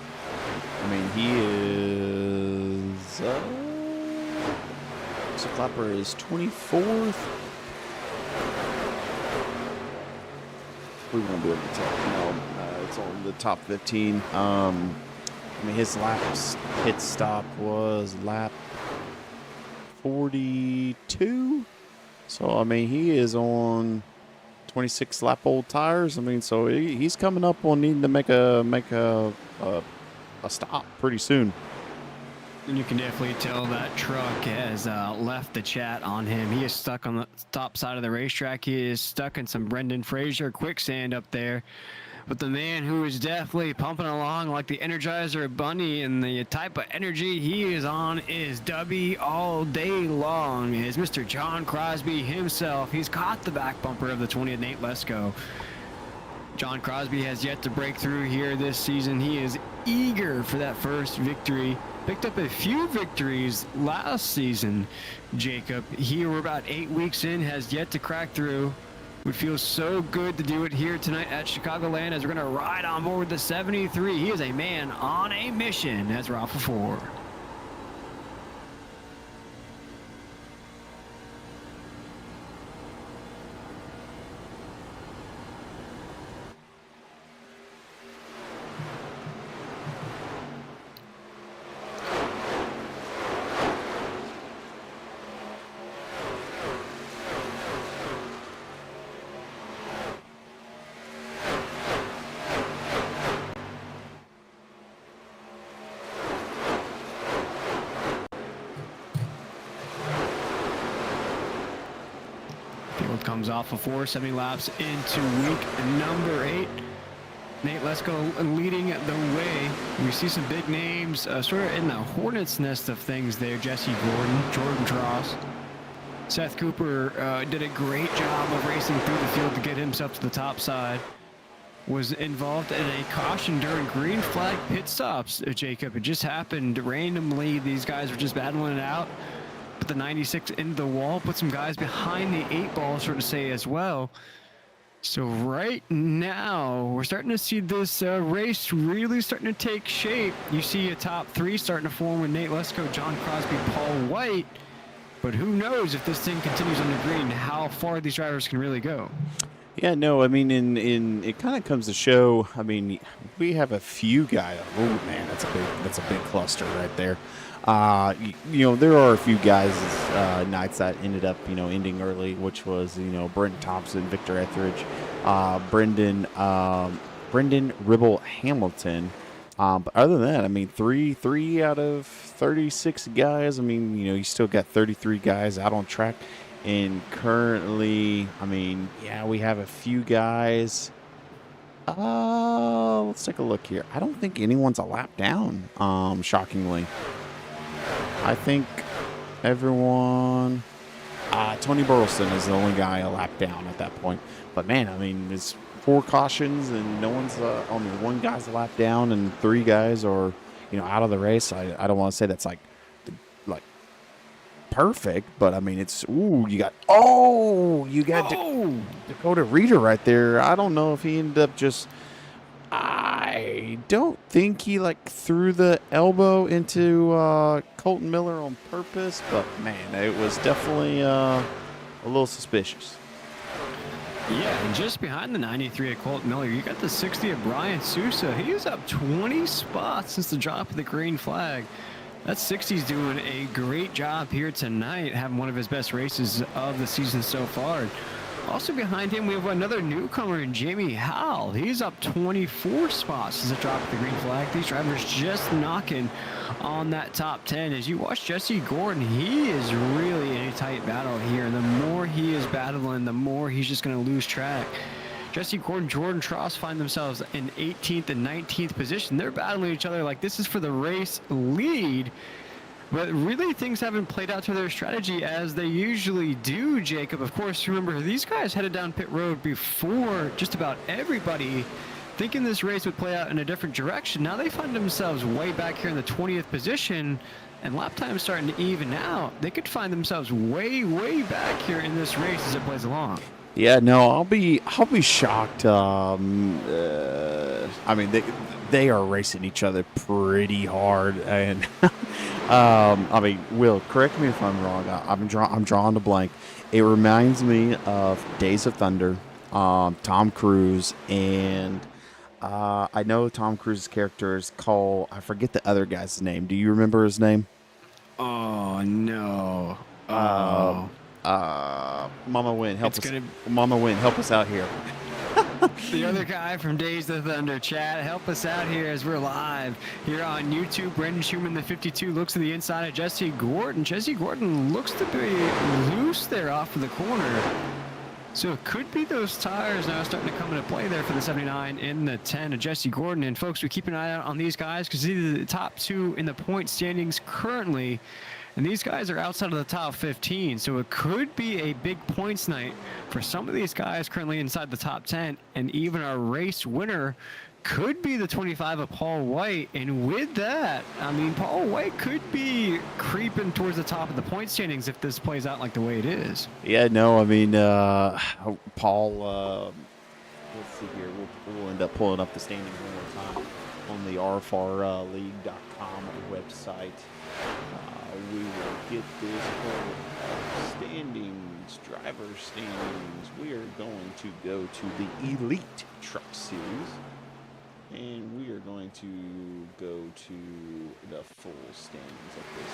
I mean, he is, so Clapper is 24th. We won't be able to tell. No, it's on the top 15. I mean, his pit stop was lap 42. So, I mean, he is on 26 lap old tires. I mean, so he's coming up on needing to make a stop pretty soon. And you can definitely tell that truck has left the chat on him. He is stuck on the top side of the racetrack. He is stuck in some Brendan Fraser quicksand up there. But the man who is definitely pumping along like the Energizer Bunny, and the type of energy he is on is W all day long, is Mr. John Crosby himself. He's caught the back bumper of the 20th Nate Lesko. John Crosby has yet to break through here this season. He is eager for that first victory. Picked up a few victories last season, Jacob. Here we're about 8 weeks in, has yet to crack through. Would feel so good to do it here tonight at Chicagoland as we're going to ride on board the 73. He is a man on a mission as we're off of 4. Comes off of 470 laps into week number 8. Nate Lesko leading the way. We see some big names sort of in the hornet's nest of things there. Jesse Gordon, Jordan Tross. Seth Cooper did a great job of racing through the field to get himself to the top side. Was involved in a caution during green flag pit stops, Jacob. It just happened randomly. These guys were just battling it out. Put the 96 into the wall, put some guys behind the 8 ball, sort of say as well. So right now, we're starting to see this race really starting to take shape. You see a top 3 starting to form with Nate Lesko, John Crosby, Paul White. But who knows if this thing continues on the green, how far these drivers can really go. Yeah, no, I mean, in it kind of comes to show. I mean, we have a few guys. Oh man, that's a big cluster right there. You know, there are a few guys nights that ended up, you know, ending early, which was, you know, Brenton Thompson, Victor Etheridge, Brendan Ribble Hamilton. But other than that, I mean, three out of 36 guys. I mean, you know, you still got 33 guys out on track. And currently, I mean, yeah, we have a few guys Let's take a look here. I don't think anyone's a lap down, shockingly. I think everyone... Tony Burleson is the only guy a lap down at that point. But, man, I mean, it's 4 cautions and no one's... one guy's a lap down and 3 guys are, out of the race. I don't want to say that's, like perfect, but I mean it's you got Dakota Reader right there. I don't know if he ended up just I don't think he threw the elbow into Colton Miller on purpose, but man, it was definitely a little suspicious. Yeah, and just behind the 93 of Colton Miller, you got the 60 of Brian Sousa. He is up 20 spots since the drop of the green flag. That 60's doing a great job here tonight, having one of his best races of the season so far. Also behind him, we have another newcomer in Jamie Howell. He's up 24 spots since the drop of the green flag. These drivers just knocking on that top 10. As you watch Jesse Gordon, he is really in a tight battle here. And the more he is battling, the more he's just going to lose track. Jesse Gordon, Jordan Tross find themselves in 18th and 19th position. They're battling each other like this is for the race lead. But really, things haven't played out to their strategy as they usually do, Jacob. Of course, remember, these guys headed down pit road before just about everybody, thinking this race would play out in a different direction. Now they find themselves way back here in the 20th position, and lap time starting to even out. They could find themselves way, way back here in this race as it plays along. Yeah, no, I'll be shocked. I mean, they are racing each other pretty hard, and I mean, Will, correct me if I'm wrong. I'm drawing a blank. It reminds me of Days of Thunder, Tom Cruise, and I know Tom Cruise's character is called. I forget the other guy's name. Do you remember his name? Oh no. Mama Wynn, help us. Mama Wynn, help us out here. The other guy from Days of Thunder, Chad, help us out here as we're live here on YouTube. Brendan Schumann, the 52, looks to the inside of Jesse Gordon. Jesse Gordon looks to be loose there off of the corner. So it could be those tires now starting to come into play there for the 79 and the 10 of Jesse Gordon. And folks, we keep an eye out on these guys because these are the top 2 in the point standings currently. And these guys are outside of the top 15, so it could be a big points night for some of these guys currently inside the top 10. And even our race winner could be the 25 of Paul White. And with that, I mean, Paul White could be creeping towards the top of the point standings if this plays out like the way it is. Yeah, no, I mean, Paul, let's see here. We'll end up pulling up the standings one more time on the RFRLleague.com website. We will get this whole standings, driver standings. We are going to go to the Elite Truck Series, and we are going to go to the full standings of this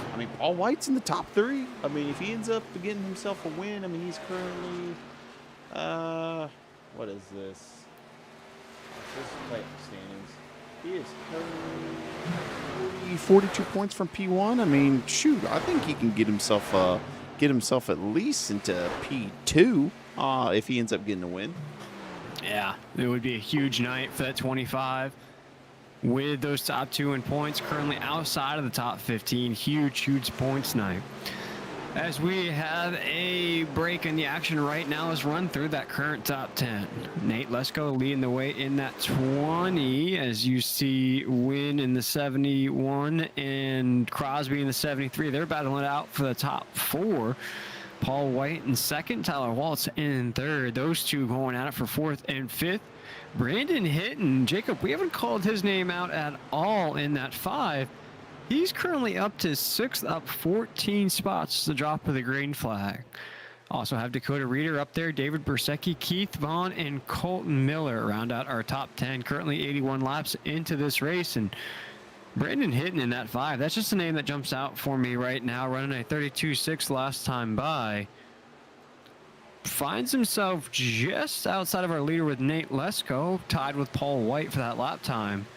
one. I mean, Paul White's in the top 3. I mean, if he ends up getting himself a win, I mean, he's currently, what is this? This is playoff standings. He is currently 42 points from P1. I mean, shoot, I think he can get himself at least into P2 if he ends up getting a win. Yeah, it would be a huge night for that 25. With those top 2 in points currently outside of the top 15, huge points night. As we have a break in the action right now, let's run through that current top 10. Nate Lesko leading the way in that 20, as you see Wynn in the 71 and Crosby in the 73. They're battling it out for the top 4. Paul White in second, Tyler Waltz in third. Those two going at it for 4th and 5th. Brandon Hinton, Jacob, we haven't called his name out at all in that 5. He's currently up to 6th, up 14 spots to the drop of the green flag. Also have Dakota Reader up there, David Bersecki, Keith Vaughn, and Colton Miller round out our top 10. Currently 81 laps into this race, and Brandon Hinton in that 5. That's just a name that jumps out for me right now, running a 32.6 last time by. Finds himself just outside of our leader with Nate Lesko, tied with Paul White for that lap time.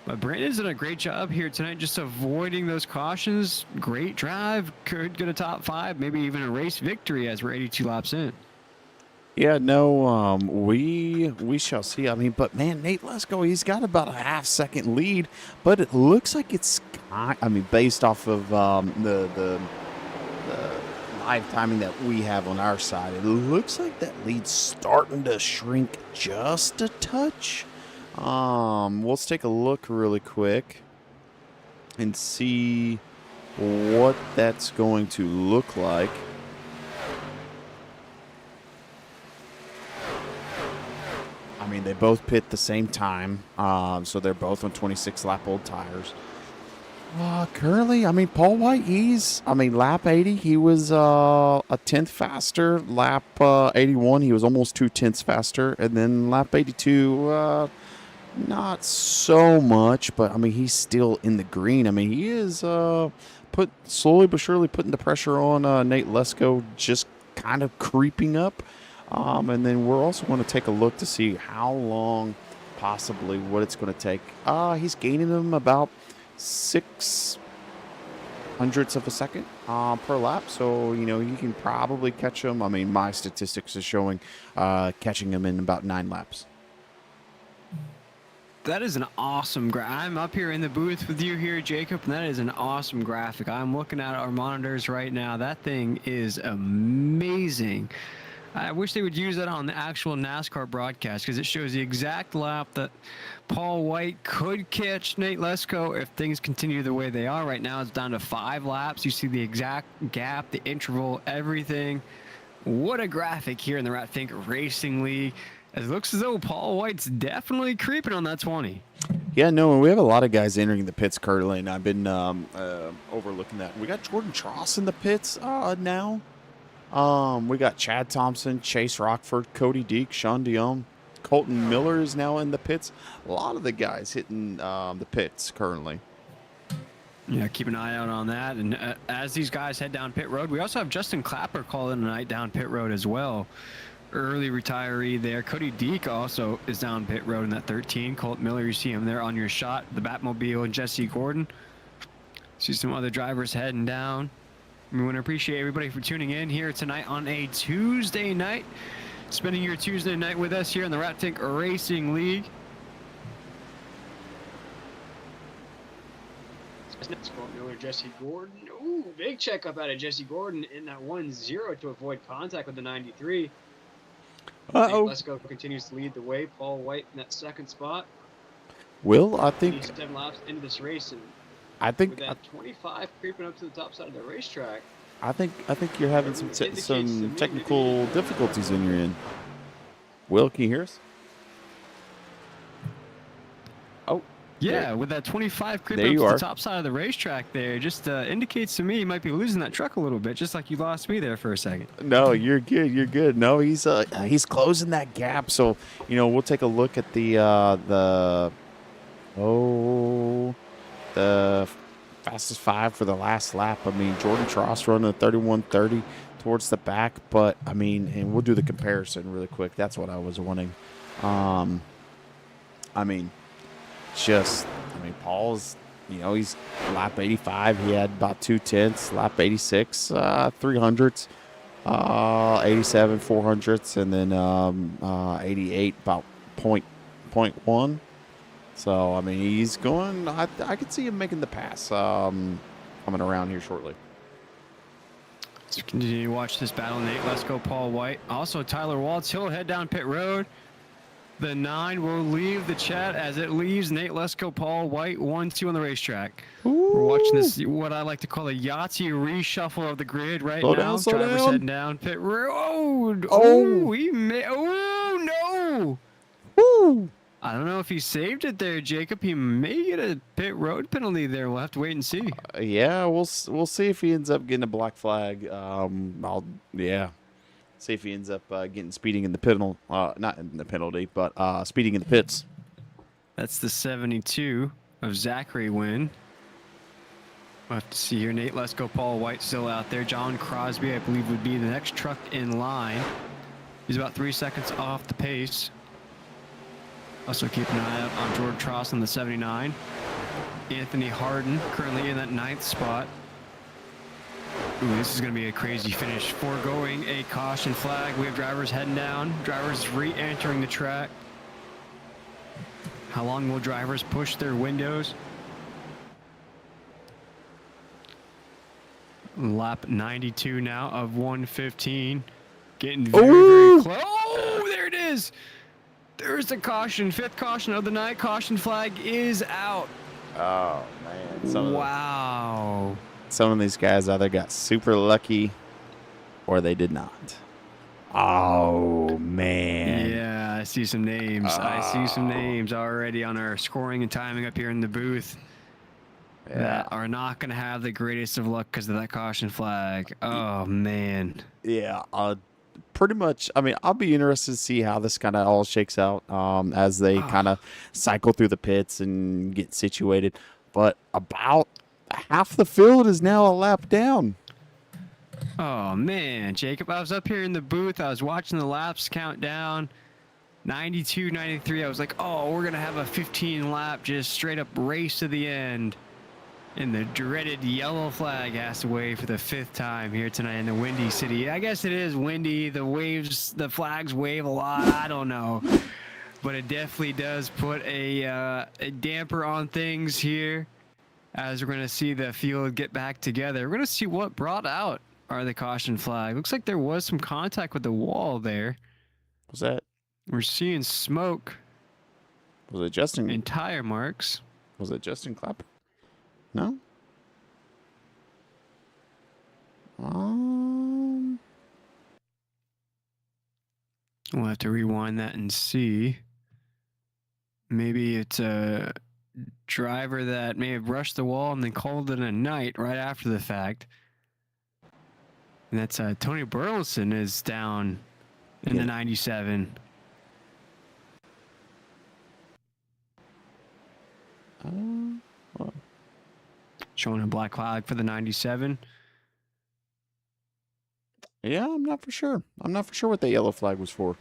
But Brandon's done a great job here tonight, just avoiding those cautions. Great drive, could get a top 5, maybe even a race victory as we're 82 laps in. Yeah, no, we shall see. I mean, but man, Nate Lesko, he's got about a half-second lead, but it looks like it's, I mean, based off of the live timing that we have on our side, it looks like that lead's starting to shrink just a touch. Let's take a look really quick and see what that's going to look like. I mean, they both pit the same time, so they're both on 26-lap-old tires. Currently, I mean, Paul White, lap 80, he was a 10th faster. Lap 81, he was almost 2/10 faster. And then lap 82, not so much, but, I mean, he's still in the green. I mean, he is slowly but surely putting the pressure on Nate Lesko, just kind of creeping up. And then we're also going to take a look to see how long, possibly, what it's going to take. He's gaining him about 0.06 of a second per lap. So, you know, you can probably catch him. I mean, my statistics is showing catching him in about 9 laps. That is an awesome I'm up here in the booth with you here, Jacob, and that is an awesome graphic. I'm looking at our monitors right now. That thing is amazing. I wish they would use that on the actual NASCAR broadcast because it shows the exact lap that Paul White could catch Nate Lesko if things continue the way they are right now. It's down to 5 laps. You see the exact gap, the interval, everything. What a graphic here in the Rat Think Racing League. It looks as though Paul White's definitely creeping on that 20. Yeah, no, and we have a lot of guys entering the pits currently, and I've been overlooking that. We got Jordan Tross in the pits now. We got Chad Thompson, Chase Rockford, Cody Deek, Sean Dion, Colton Miller is now in the pits. A lot of the guys hitting the pits currently. Yeah, keep an eye out on that. And as these guys head down pit road, we also have Justin Clapper calling a night down pit road as well. Early retiree there. Cody Deek also is down pit road in that 13. Colt Miller, you see him there on your shot. The Batmobile and Jesse Gordon. See some other drivers heading down. We want to appreciate everybody for tuning in here tonight on a Tuesday night. Spending your Tuesday night with us here in the Rat Tank Racing League. Colt Miller, Jesse Gordon. Ooh, big checkup out of Jesse Gordon in that 1-0 to avoid contact with the 93. Lesko continues to lead the way. Paul White in that second spot. Will, I think 7 laps into this race, and I think with that 25 creeping up to the top side of the racetrack. I think you're having some technical difficulties in your end. Will, can you hear us? Oh, yeah, with that 25 creeping up to the top side of the racetrack there, just indicates to me you might be losing that truck a little bit, just like you lost me there for a second. No, you're good. You're good. No, he's closing that gap. So, you know, we'll take a look at the fastest 5 for the last lap. I mean, Jordan Tross running a 31:30 towards the back, but I mean, and we'll do the comparison really quick. That's what I was wanting. I mean, Paul's, you know, he's lap 85. He had about 2/10. Lap 86, 300s, 87, 400s, and then 88, about 0.1. So, I mean, he's going. I could see him making the pass coming around here shortly. Let's continue to watch this battle. Nate Lesko, Paul White. Also, Tyler Waltz. He'll head down pit road. The 9 will leave the chat as it leaves Nate Lesko, Paul White, 1-2 on the racetrack. Ooh. We're watching this, what I like to call a Yahtzee reshuffle of the grid right now. Drivers heading down pit road. Oh, no. Woo. I don't know if he saved it there, Jacob. He may get a pit road penalty there. We'll have to wait and see. Yeah, we'll see if he ends up getting a black flag. See if he ends up getting speeding in the penalty, not in the penalty, but speeding in the pits. That's the 72 of Zachary Wynn. We'll have to see here. Nate Lesko, Paul White still out there. John Crosby, I believe, would be the next truck in line. He's about 3 seconds off the pace. Also keep an eye out on Jordan Tross in the 79. Anthony Harden currently in that 9th spot. Ooh, this is going to be a crazy finish. Foregoing a caution flag. We have drivers heading down. Drivers re-entering the track. How long will drivers push their windows? Lap 92 now of 115. Getting very, very close. Oh, there it is. There's the caution. 5th caution of the night. Caution flag is out. Oh, man. Wow. Some of these guys either got super lucky or they did not. Oh, man. Yeah, I see some names. I see some names already on our scoring and timing up here in the booth that are not going to have the greatest of luck because of that caution flag. Oh, man. Yeah, pretty much. I mean, I'll be interested to see how this kind of all shakes out as they kind of cycle through the pits and get situated. But about half the field is now a lap down. Oh, man, Jacob, I was up here in the booth. I was watching the laps count down. 92, 93. I was like, oh, we're going to have a 15-lap just straight-up race to the end. And the dreaded yellow flag has to wave for the 5th time here tonight in the Windy City. I guess it is windy. The flags wave a lot. I don't know. But it definitely does put a damper on things here as we're going to see the field get back together. We're going to see what brought out the caution flag. Looks like there was some contact with the wall there. Was that? We're seeing smoke. Was it Justin? And tire marks. Was it Justin Clapper? No? We'll have to rewind that and see. Maybe it's a driver that may have rushed the wall and then called it a night right after the fact. And that's Tony Burleson is down in the 97. Showing a black flag for the 97. Yeah, I'm not for sure. I'm not for sure what the yellow flag was for.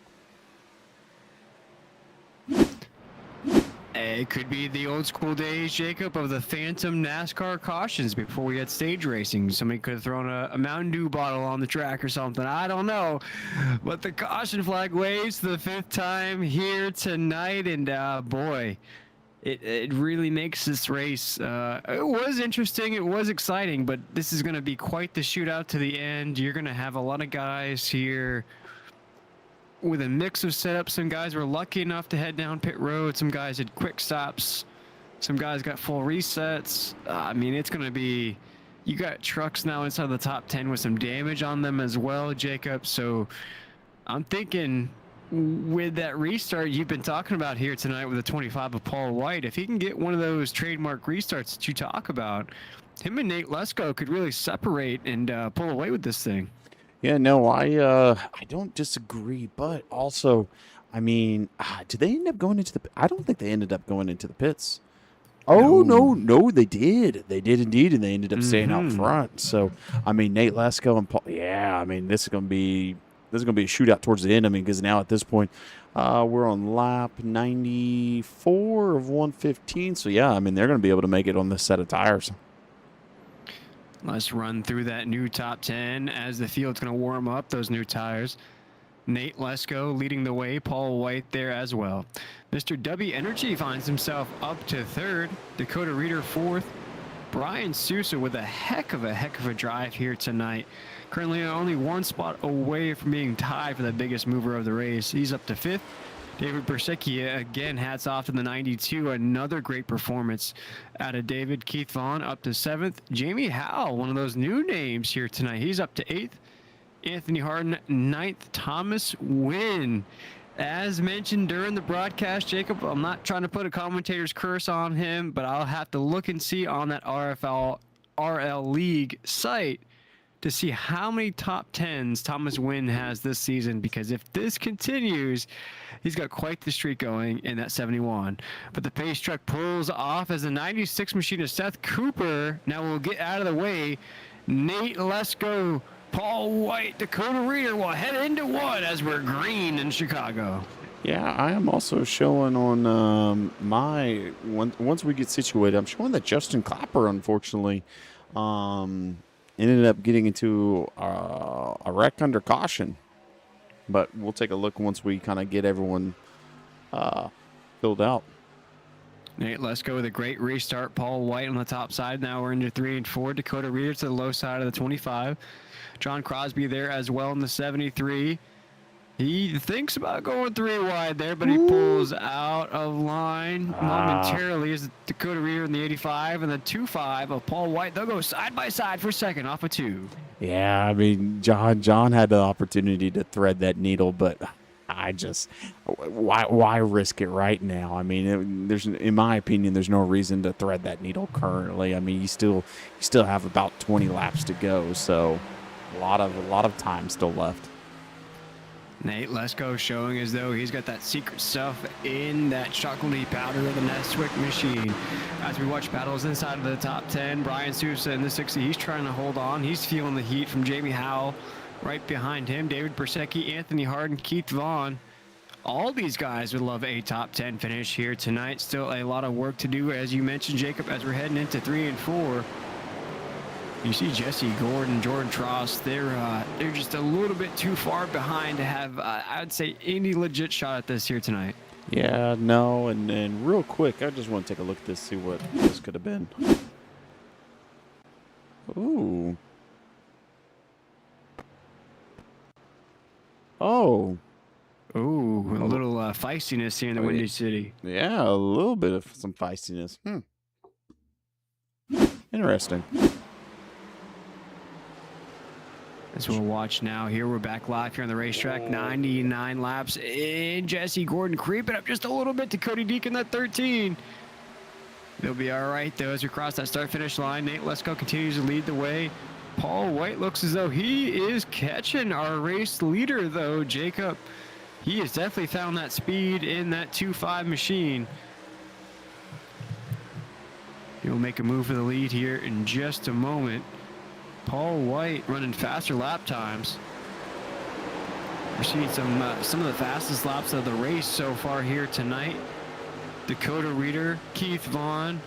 It could be the old school days, Jacob, of the phantom NASCAR cautions before we had stage racing. Somebody could have thrown a Mountain Dew bottle on the track or something. I don't know. But the caution flag waves the 5th time here tonight. And boy, it really makes this race. It was interesting. It was exciting. But this is going to be quite the shootout to the end. You're going to have a lot of guys here with a mix of setups. Some guys were lucky enough to head down pit road. Some guys had quick stops. Some guys got full resets. I mean, it's going to be... You got trucks now inside the top 10 with some damage on them as well, Jacob. So I'm thinking with that restart you've been talking about here tonight with the 25 of Paul White, if he can get one of those trademark restarts that you talk about, him and Nate Lesko could really separate and pull away with this thing. Yeah, no, I don't disagree, but also, I mean, did they end up going into the? I don't think they ended up going into the pits. Oh no, they did. They did indeed, and they ended up staying out front. So, I mean, Nate Lesko and Paul. Yeah, I mean, this is gonna be a shootout towards the end. I mean, because now at this point, we're on lap 94 of 115. So yeah, I mean, they're gonna be able to make it on this set of tires. Let's run through that new top 10 as the field's going to warm up those new tires. Nate Lesko leading the way, Paul White there as well. Mr. W Energy finds himself up to 3rd, Dakota Reeder 4th, Brian Sousa with a heck of a drive here tonight. Currently only one spot away from being tied for the biggest mover of the race. He's up to 5th. David Bersicki, again, hats off to the 92. Another great performance out of David. Keith Vaughn up to 7th. Jamie Howell, one of those new names here tonight. He's up to 8th. Anthony Harden, 9th. Thomas Wynn. As mentioned during the broadcast, Jacob, I'm not trying to put a commentator's curse on him, but I'll have to look and see on that RFRL League site to see how many top 10s Thomas Wynn has this season, because if this continues, he's got quite the streak going in that 71. But the pace truck pulls off as the 96 machinist Seth Cooper now will get out of the way. Nate Lesko, Paul White, Dakota Reeder will head into 1 as we're green in Chicago. Yeah, I am also showing on once we get situated, I'm showing that Justin Clapper, unfortunately, ended up getting into a wreck under caution. But we'll take a look once we kind of get everyone filled out. Nate, let's go with a great restart. Paul White on the top side. Now we're into 3 and 4. Dakota Reeder to the low side of the 25. John Crosby there as well in the 73. He thinks about going 3 wide there, but he pulls out of line momentarily as Dakota Reeder in the 85 and the 25 of Paul White. They'll go side by side for second off of 2. Yeah, I mean, John had the opportunity to thread that needle, but why risk it right now? I mean, in my opinion, there's no reason to thread that needle currently. I mean, you still have about 20 laps to go, so a lot of time still left. Nate Lesko showing as though he's got that secret stuff in that chocolatey powder of the Neswick machine. As we watch battles inside of the top 10, Brian Sousa in the 60, he's trying to hold on. He's feeling the heat from Jamie Howell right behind him. David Persecki, Anthony Harden, Keith Vaughn. All these guys would love a top 10 finish here tonight. Still a lot of work to do, as you mentioned, Jacob, as we're heading into 3 and 4. You see Jesse Gordon, Jordan Tross, they're just a little bit too far behind to have, I would say, any legit shot at this here tonight. Yeah, no, and real quick, I just want to take a look at this, see what this could have been. Ooh. Oh. Ooh, a little feistiness here in the Windy City. Yeah, a little bit of some feistiness. Interesting. As we'll watch now here, we're back live here on the racetrack. 99 laps in. Jesse Gordon creeping up just a little bit to Cody Deacon, that 13. They'll be all right, though, as we cross that start-finish line. Nate Lesko continues to lead the way. Paul White looks as though he is catching our race leader, though, Jacob. He has definitely found that speed in that 2.5 machine. He'll make a move for the lead here in just a moment. Paul White running faster lap times. We're seeing some of the fastest laps of the race so far here tonight. Dakota Reeder, Keith Vaughn,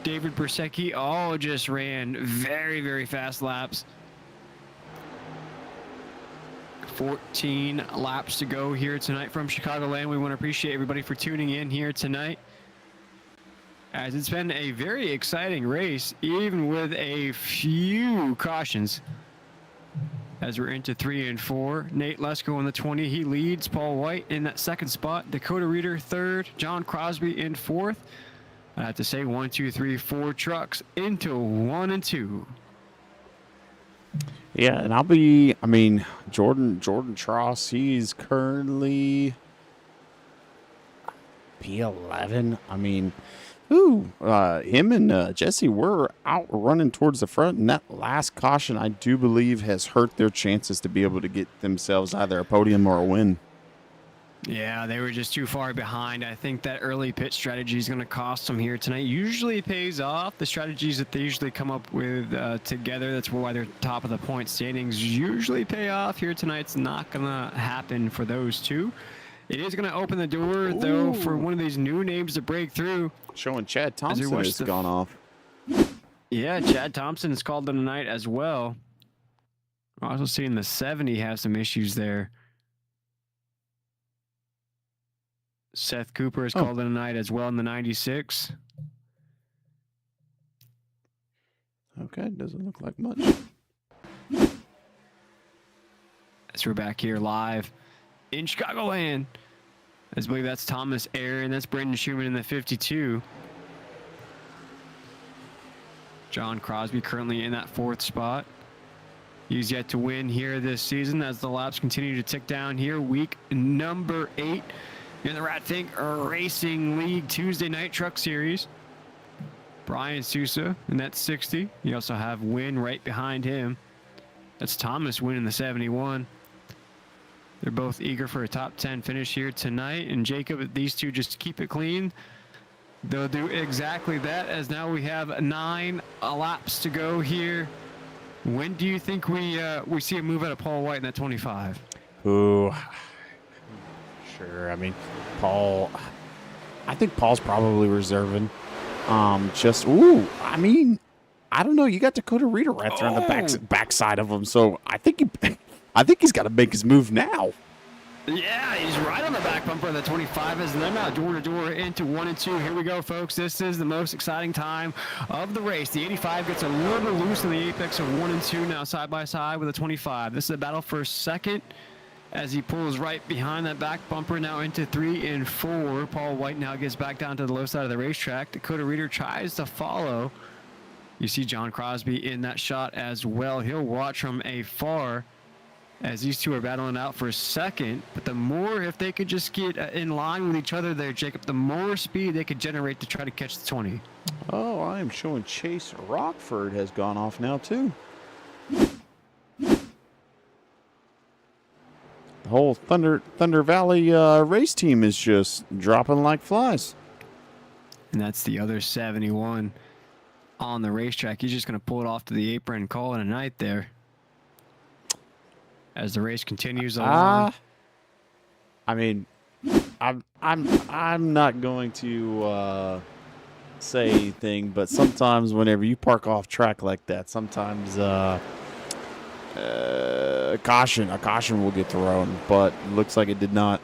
David Persecki all just ran very, very fast laps. 14 laps to go here tonight from Chicagoland. We want to appreciate everybody for tuning in here tonight, as it's been a very exciting race, even with a few cautions. As we're into 3 and 4, Nate Lesko in the 20, he leads. Paul White in that second spot. Dakota Reeder third. John Crosby in fourth. I have to say 1, 2, 3, 4 trucks into 1 and 2. Yeah, and Jordan Tross, he's currently P11. Him and Jesse were out running towards the front, and that last caution, I do believe, has hurt their chances to be able to get themselves either a podium or a win. Yeah, they were just too far behind. I think that early pit strategy is going to cost them here tonight. Usually it pays off. The strategies that they usually come up with together, that's why they're top of the point standings, usually pay off. Here tonight's not going to happen for those two. It is going to open the door, though, for one of these new names to break through. Showing Chad Thompson has gone off. Yeah, Chad Thompson is called in tonight as well. We're also seeing the 70 have some issues there. Seth Cooper is called in tonight as well in the 96. Okay, doesn't look like much. As we're back here live in Chicagoland. I believe that's Thomas Aaron. That's Brendan Schumann in the 52. John Crosby currently in that fourth spot. He's yet to win here this season as the laps continue to tick down here. Week number 8 in the Ratfink Racing League Tuesday Night Truck Series. Brian Sousa in that 60. You also have Wynn right behind him. That's Thomas Wynn in the 71. They're both eager for a top 10 finish here tonight. And Jacob, these two just keep it clean. They'll do exactly that, as now we have 9 laps to go here. When do you think we see a move out of Paul White in that 25? Ooh, sure. I think Paul's probably reserving. I don't know. You got Dakota Reader wrapped around the backside of him, so I think he's got to make his move now. Yeah, he's right on the back bumper of the 25 as they're now door to door into 1 and 2. Here we go, folks. This is the most exciting time of the race. The 85 gets a little bit loose in the apex of 1 and 2 now side by side with the 25. This is a battle for second as he pulls right behind that back bumper now into 3 and 4. Paul White now gets back down to the low side of the racetrack. Dakota Reader tries to follow. You see John Crosby in that shot as well. He'll watch from afar as these two are battling out for a second. But the more, if they could just get in line with each other there, Jacob, the more speed they could generate to try to catch the 20. Oh, I am showing Chase Rockford has gone off now, too. The whole Thunder Valley race team is just dropping like flies. And that's the other 71 on the racetrack. He's just going to pull it off to the apron and call it a night there. As the race continues along. I mean, I'm not going to say anything, but sometimes whenever you park off track like that, sometimes a caution will get thrown. But it looks like it did not.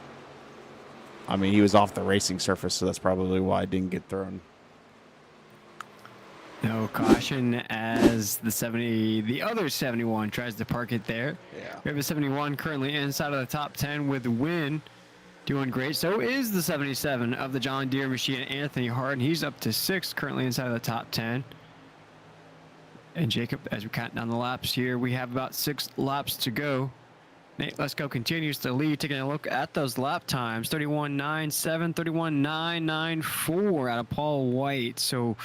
I mean, he was off the racing surface, so that's probably why it didn't get thrown. No caution as the other 71 tries to park it there. Yeah. We have a 71 currently inside of the top 10 with the win. Doing great. So is the 77 of the John Deere machine, Anthony Hart. He's up to 6th currently inside of the top 10. And Jacob, as we count down the laps here, we have about 6 laps to go. Nate Lesko continues to lead, taking a look at those lap times. 31.97, 31.994 out of Paul White. So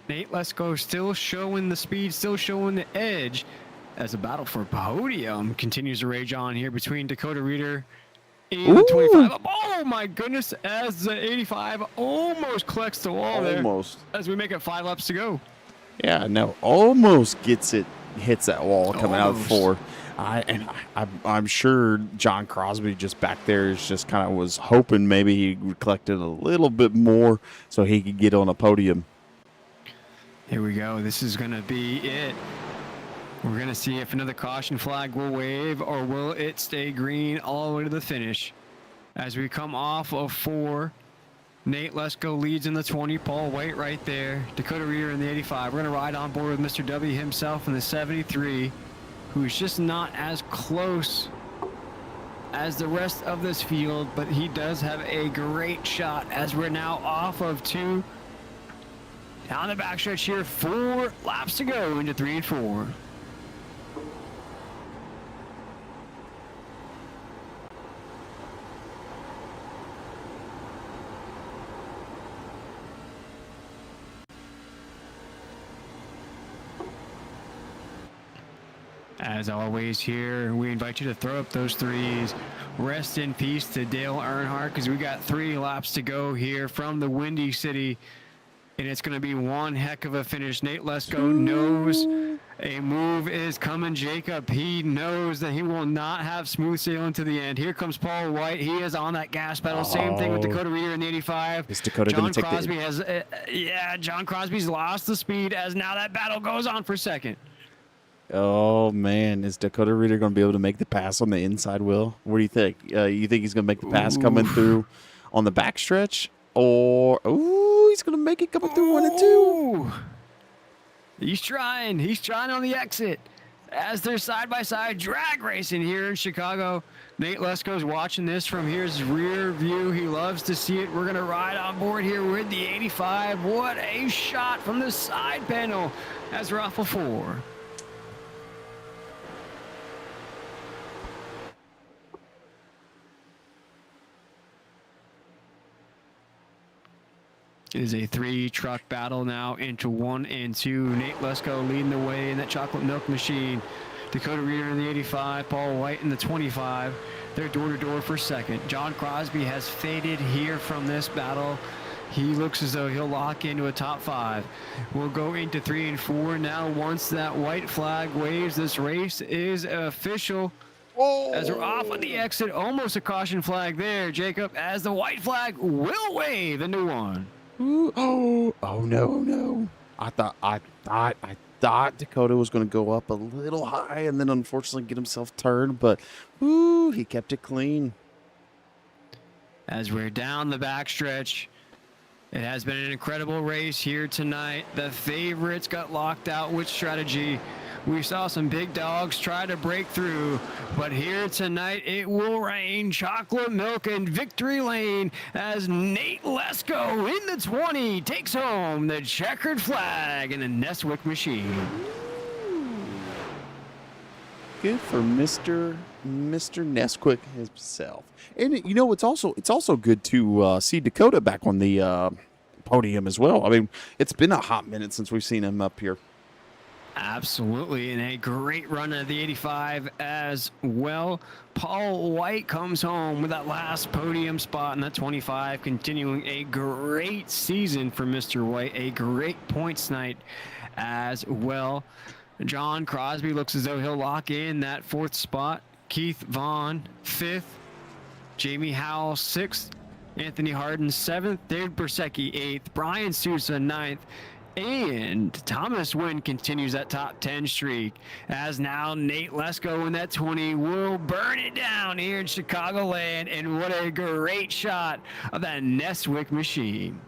Nate Lesko still showing the speed, still showing the edge as the battle for podium continues to rage on here between Dakota Reader and the 25. Oh my goodness, as the 85 almost collects the wall there. Almost. As we make it 5 laps to go. Yeah, no, almost hits that wall coming out of 4. I'm sure John Crosby just back there is just kind of was hoping maybe he collected a little bit more so he could get on a podium. Here we go. This is going to be it. We're going to see if another caution flag will wave or will it stay green all the way to the finish. As we come off of 4, Nate Lesko leads in the 20. Paul White right there. Dakota Reader in the 85. We're going to ride on board with Mr. W himself in the 73, who's just not as close as the rest of this field, but he does have a great shot as we're now off of 2. Down the backstretch here, 4 laps to go into 3 and 4. As always here, we invite you to throw up those 3s. Rest in peace to Dale Earnhardt, because we got 3 laps to go here from the Windy City. And it's going to be one heck of a finish. Nate Lesko knows a move is coming, Jacob. He knows that he will not have smooth sailing to the end. Here comes Paul White. He is on that gas pedal. Same thing with Dakota Reader in the 85. Is Dakota going to take Crosby has, John Crosby's lost the speed as now that battle goes on for second. Oh, man. Is Dakota Reader going to be able to make the pass on the inside wheel? What do you think? You think he's going to make the pass coming through on the backstretch? Or, he's going to make it coming through 1 and 2. He's trying. He's trying on the exit. As they're side-by-side drag racing here in Chicago. Nate Lesko's watching this from his rear view. He loves to see it. We're going to ride on board here with the 85. What a shot from the side panel as we're off of 4. It is a 3-truck battle now into 1 and 2. Nate Lesko leading the way in that chocolate milk machine. Dakota Reader in the 85, Paul White in the 25. They're door-to-door for second. John Crosby has faded here from this battle. He looks as though he'll lock into a top 5. We'll go into 3 and 4 now. Once that white flag waves, this race is official. As we're off on the exit, almost a caution flag there, Jacob, as the white flag will wave into 1. No. I thought thought Dakota was going to go up a little high and then unfortunately get himself turned, but woo, he kept it clean. As we're down the backstretch, it has been an incredible race here tonight. The favorites got locked out with strategy. We saw some big dogs try to break through, but here tonight it will rain chocolate milk and victory lane as Nate Lesko in the 20 takes home the checkered flag in the Neswick machine. Good for Mr. Nesquik himself. And it's also good to see Dakota back on the podium as well. I mean, it's been a hot minute since we've seen him up here. Absolutely, and a great run of the 85 as well. Paul White comes home with that last podium spot in that 25, continuing a great season for Mr. White, a great points night as well. John Crosby looks as though he'll lock in that 4th spot. Keith Vaughn, 5th. Jamie Howell, 6th. Anthony Harden, 7th. David Bersecki, 8th. Brian Sousa, 9th. And Thomas Wynn continues that top 10 streak as now Nate Lesko in that 20 will burn it down here in Chicagoland. And what a great shot of that Neswick machine.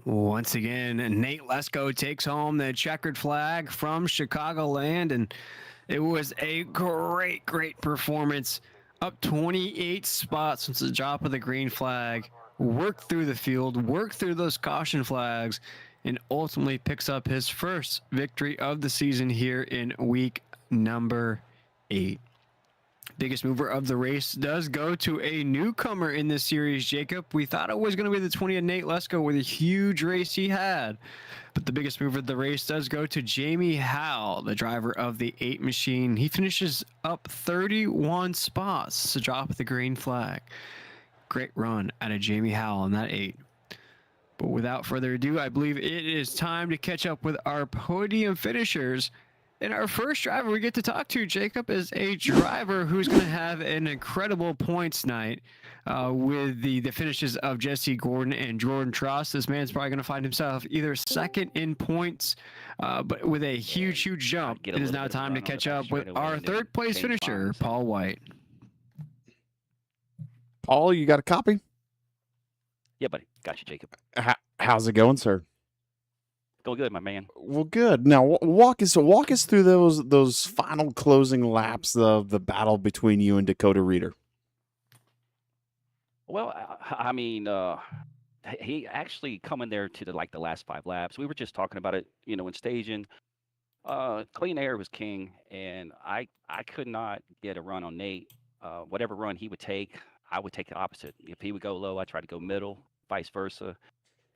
Once again, Nate Lesko takes home the checkered flag from Chicagoland, and it was a great performance. Up 28 spots since the drop of the green flag, worked through the field, worked through those caution flags, and ultimately picks up his first victory of the season here in week number 8. Biggest mover of the race does go to a newcomer in this series, Jacob. We thought it was going to be the 20 of Nate Lesko with a huge race he had. But the biggest mover of the race does go to Jamie Howell, the driver of the 8 machine. He finishes up 31 spots to drop the green flag. Great run out of Jamie Howell in that 8. But without further ado, I believe it is time to catch up with our podium finishers. And our first driver we get to talk to, Jacob, is a driver who's going to have an incredible points night with the finishes of Jesse Gordon and Jordan Tross. This man's probably going to find himself either second in points, but with a huge jump. It is now time to catch up with our third place finisher, Paul White. Paul, you got a copy? Yeah, buddy. Got you, Jacob. How's it going, sir? Going good, my man. Well, good. Now, walk us through those final closing laps of the battle between you and Dakota Reeder. Well, I mean, he actually coming there to the last 5 laps. We were just talking about it, in staging. Clean air was king, and I could not get a run on Nate. Whatever run he would take, I would take the opposite. If he would go low, I tried to go middle, vice versa.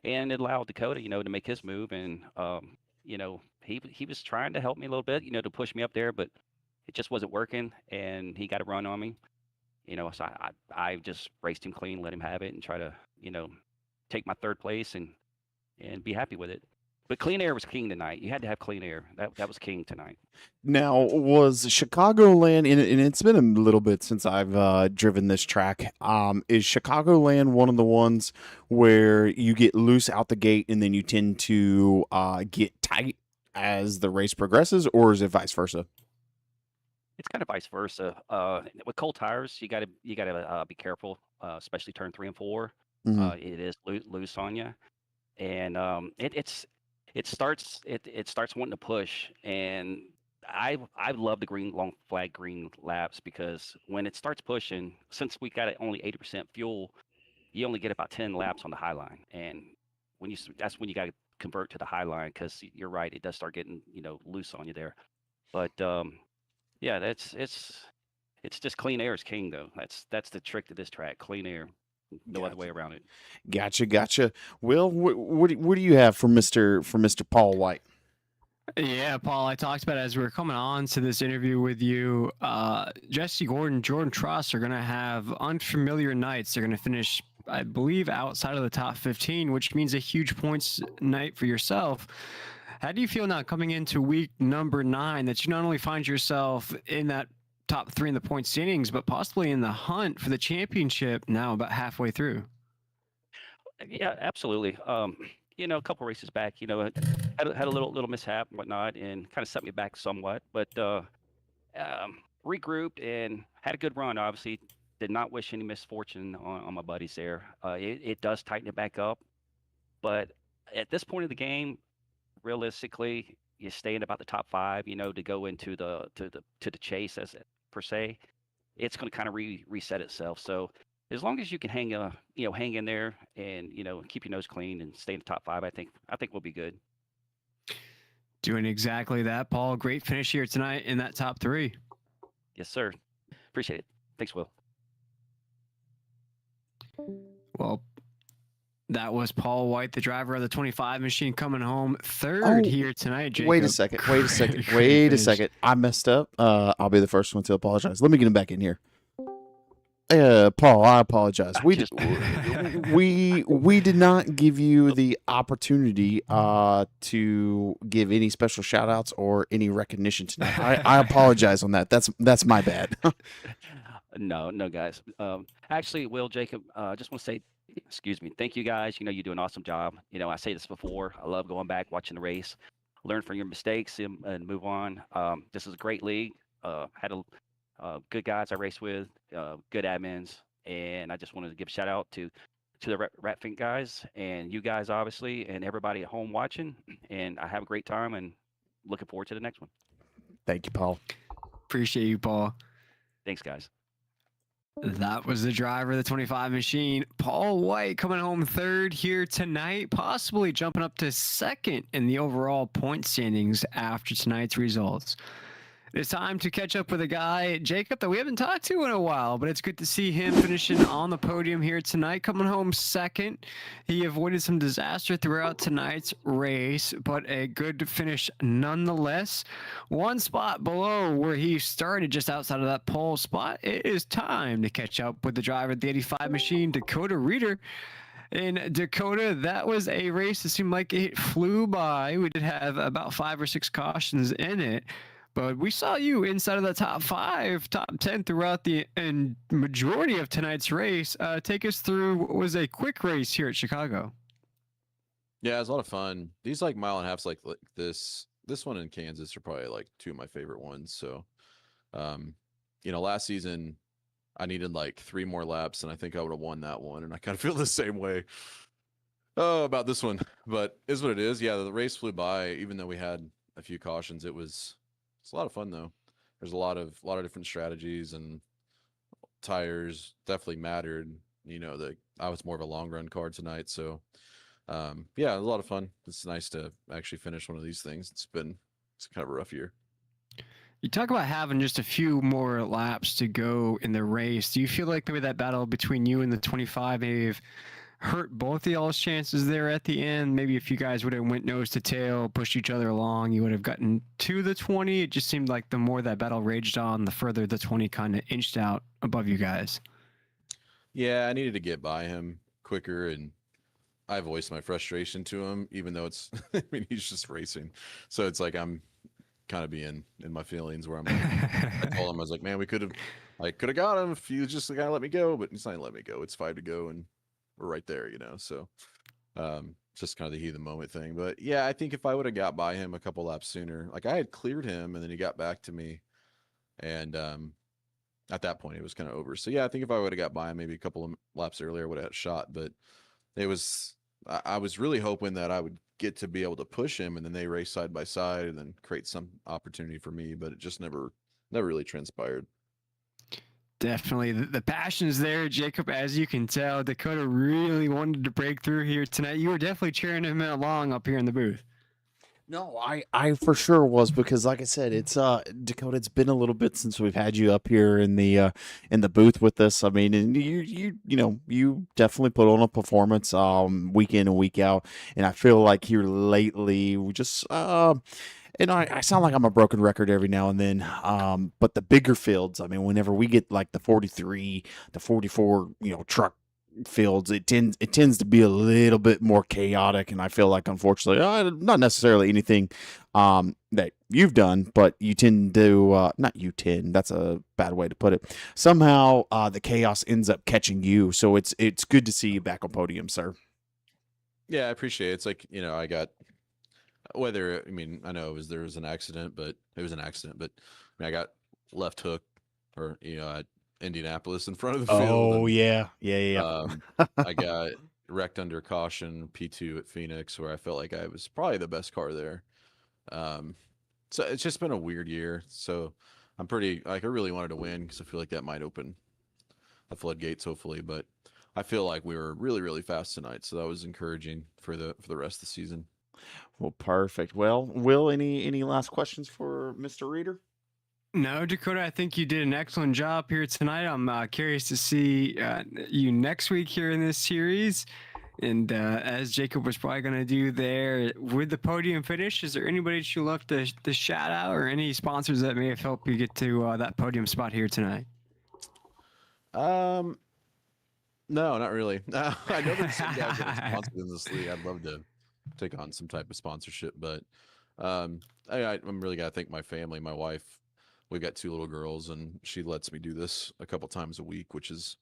And it allowed Dakota, to make his move. And, he was trying to help me a little bit, to push me up there, but it just wasn't working. And he got a run on me, so I just raced him clean, let him have it, and try to, take my 3rd place and be happy with it. But clean air was king tonight. You had to have clean air. That was king tonight. Now, was Chicagoland, and it's been a little bit since I've driven this track, is Chicagoland one of the ones where you get loose out the gate and then you tend to get tight as the race progresses, or is it vice versa? It's kind of vice versa. With cold tires, you gotta be careful, especially turn 3 and 4. Mhm. It is loose on you, and it starts wanting to push. And I love the long flag green laps, because when it starts pushing, since we got only 80% fuel, you only get about 10 laps on the high line, and that's when you got to convert to the high line, because you're right, it does start getting loose on you there. But yeah, it's just clean air is king, though. That's the trick to this track, clean air. No other way around it. Gotcha. Will, what do you have for Mr. Paul White? Yeah, Paul, I talked about it as we were coming on to this interview with you. Jesse Gordon, Jordan Truss are going to have unfamiliar nights. They're going to finish, I believe, outside of the top 15, which means a huge points night for yourself. How do you feel now coming into week number 9 that you not only find yourself in that top 3 in the point standings, but possibly in the hunt for the championship now about halfway through? Yeah, absolutely. A couple races back, had a little mishap and whatnot, and kind of set me back somewhat. But regrouped and had a good run. Obviously, did not wish any misfortune on my buddies there. It does tighten it back up, but at this point of the game, realistically, you stay in about the top 5. To go into the chase as per se. It's going to kind of reset itself. So as long as you can hang in there and keep your nose clean and stay in the top 5, I think we'll be good. Doing exactly that, Paul. Great finish here tonight in that top 3. Yes, sir. Appreciate it. Thanks, Will. Well, that was Paul White, the driver of the 25 machine, coming home third here tonight, Jacob. Wait a second. I messed up. I'll be the first one to apologize. Let me get him back in here. Paul, I apologize. We did not give you the opportunity to give any special shout outs or any recognition tonight. I apologize on that. That's my bad. No, guys. Actually, Will, Jacob, just want to say, excuse me, thank you guys. You do an awesome job. I say this before. I love going back, watching the race, learn from your mistakes and move on. This is a great league. Had good guys I raced with, good admins, and I just wanted to give a shout out to the Ratfink guys and you guys, obviously, and everybody at home watching. And I have a great time and looking forward to the next one. Thank you, Paul. Appreciate you, Paul. Thanks, guys. That was the driver of the 25 machine, Paul White, coming home third here tonight, possibly jumping up to second in the overall point standings after tonight's results. It's time to catch up with a guy, Jacob, that we haven't talked to in a while, but it's good to see him finishing on the podium here tonight, coming home second. He avoided some disaster throughout tonight's race, but a good finish nonetheless. One spot below where he started, just outside of that pole spot. It is time to catch up with the driver of the 85 machine, Dakota Reeder. In Dakota, that was a race that seemed like it flew by. We did have about 5 or 6 cautions in it. But we saw you inside of the top 5, top 10 throughout the majority of tonight's race. Take us through what was a quick race here at Chicago. Yeah, it was a lot of fun. These mile and a halves like this one in Kansas are probably like 2 of my favorite ones. So, last season I needed like 3 more laps and I think I would have won that one. And I kind of feel the same way about this one, but is what it is. Yeah, the race flew by, even though we had a few cautions. It's a lot of fun though. There's a lot of different strategies, and tires definitely mattered. I was more of a long run car tonight, so yeah, a lot of fun. It's nice to actually finish one of these things. It's kind of a rough year. You talk about having just a few more laps to go in the race. Do you feel like maybe that battle between you and the 25 may have hurt both of y'all's chances there at the end? Maybe if you guys would have went nose to tail, pushed each other along, you would have gotten to the 20. It just seemed like the more that battle raged on, the further the 20 kind of inched out above you guys. Yeah, I needed to get by him quicker, and I voiced my frustration to him, even though he's just racing. So it's like I'm kind of being in my feelings where I'm like, I told him, I was like, man, I could have got him if you just gotta let me go, but he's not gonna let me go. It's 5 to go and we're right there, so just kind of the heat of the moment thing. But yeah, I think if I would have got by him a couple laps sooner, like I had cleared him and then he got back to me, and at that point it was kind of over. So yeah, I think if I would have got by him maybe a couple of laps earlier, I would have had a shot. But I was really hoping that I would get to be able to push him and then they race side by side and then create some opportunity for me, but it just never really transpired. Definitely. The passion's there, Jacob, as you can tell. Dakota really wanted to break through here tonight. You were definitely cheering him along up here in the booth. No, I for sure was because, like I said, it's Dakota. It's been a little bit since we've had you up here in the booth with us. I mean, and you definitely put on a performance week in and week out, and I feel like here lately we just and I sound like I'm a broken record every now and then. But the bigger fields, I mean, whenever we get like the 43, the 44, truck fields, it tends to be a little bit more chaotic, and I feel like, unfortunately, not necessarily anything that you've done, but you tend to not you tend. That's a bad way to put it. Somehow, the chaos ends up catching you, so it's good to see you back on podium, sir. Yeah, I appreciate it. It's like, I got I mean, I know there was an accident, but it was an accident, but I got left hook or, at Indianapolis in front of the field. Oh And yeah. I got wrecked under caution P2 at Phoenix, where I felt like I was probably the best car there. Um, so it's just been a weird year. So I'm pretty, like, I really wanted to win because I feel like that might open the floodgates, hopefully. But I feel like we were really, really fast tonight, so that was encouraging for the rest of the season. Well, perfect. Well, Will, any last questions for Mr. Reader? No, Dakota, I think you did an excellent job here tonight. I'm curious to see you next week here in this series. And as Jacob was probably going to do there with the podium finish, is there anybody that you love to shout out, or any sponsors that may have helped you get to that podium spot here tonight? No, not really. I know there's some guys that are sponsored in this league. I'd love to take on some type of sponsorship, but I'm really got to thank my family, my wife. We got 2 little girls, and she lets me do this a couple times a week, which is,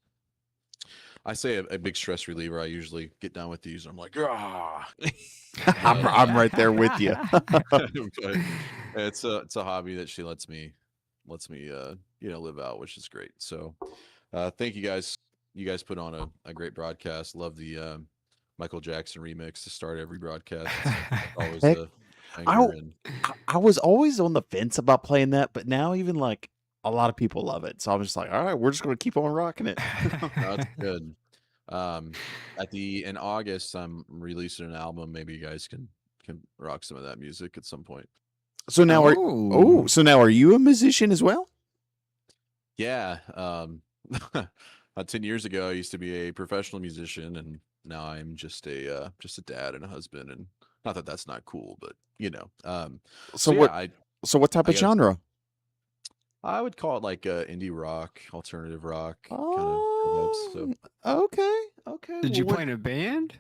I say, a big stress reliever. I usually get down with these, and I'm like, ah. I'm right there with you. But it's a hobby that she lets me live out, which is great. So thank you guys. You guys put on a great broadcast. Love the Michael Jackson remix to start every broadcast. It's always Heck, a I, banger. And I was always on the fence about playing that, but now even like a lot of people love it. So I'm just like, all right, we're just going to keep on rocking it. no, it's good. In August, I'm releasing an album. Maybe you guys can rock some of that music at some point. So now are you a musician as well? Yeah. About 10 years ago, I used to be a professional musician, and now I'm just a dad and a husband. And not that that's not cool, but So yeah, what type of genre? I would call it like indie rock, alternative rock kind of. Oh, So okay. Did you Well, play in a band?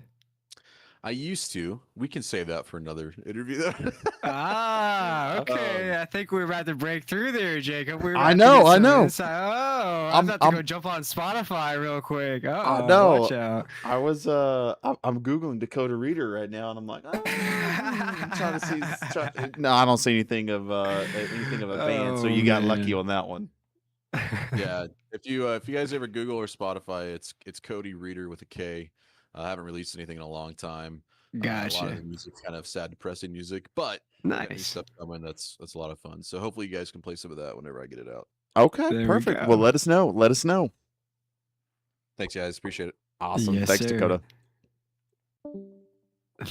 I used to. We can save that for another interview, though. Okay. I think we're about to break through there, Jacob. We're about I to know, get I some know. insight. Oh, I'm about to go jump on Spotify real quick. I Oh, know. watch out. I was I'm googling Dakota Reader right now, and I'm like, I'm trying to see. No, I don't see anything of a band. So you got lucky man. on that one. Yeah, if you guys ever Google or Spotify, it's Cody Reader with a K. I haven't released anything in a long time. A lot Gotcha. of the music's kind of sad, depressing music, but I got new Nice. stuff coming. That's a lot of fun. So hopefully you guys can play some of that whenever I get it out. Okay, There we perfect. go. Well, let us know. Let us know. Thanks, guys. Appreciate it. Awesome. Yes, Thanks, sir. Dakota.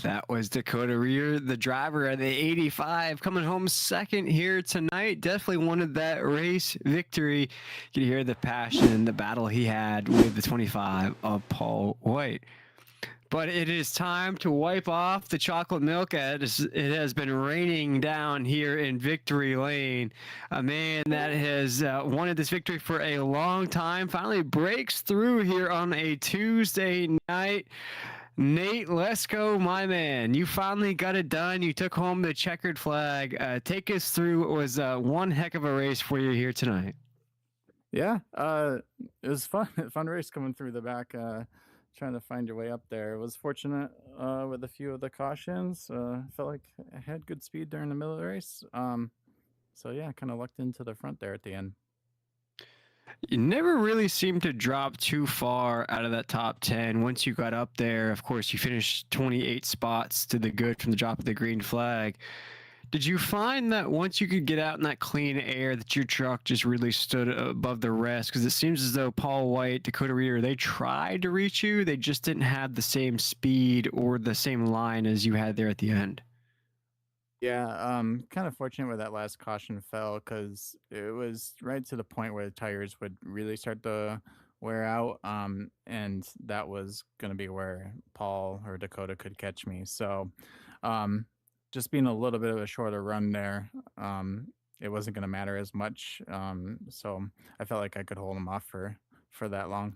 That was Dakota Rear, the driver of the 85, coming home second here tonight. Definitely wanted that race victory. You can hear the passion, the battle he had with the 25 of Paul White. But it is time to wipe off the chocolate milk as it has been raining down here in Victory Lane. A man that has wanted this victory for a long time finally breaks through here on a Tuesday night. Nate Lesko, my man, you finally got it done. You took home the checkered flag. Take us through. It was one heck of a race for you here tonight. Yeah, it was fun. Fun race coming through the back, trying to find your way up there. Was fortunate with a few of the cautions. Felt like I had good speed during the middle of the race. So yeah, kind of lucked into the front there at the end. You never really seemed to drop too far out of that top 10. Once you got up there, of course, you finished 28 spots to the good from the drop of the green flag. Did you find that once you could get out in that clean air that your truck just really stood above the rest? Because it seems as though Paul White, Dakota Reader, they tried to reach you. They just didn't have the same speed or the same line as you had there at the end. Yeah, kind of fortunate where that last caution fell because it was right to the point where the tires would really start to wear out. And that was going to be where Paul or Dakota could catch me. So, um, just being a little bit of a shorter run there, it wasn't going to matter as much. So I felt like I could hold him off for that long.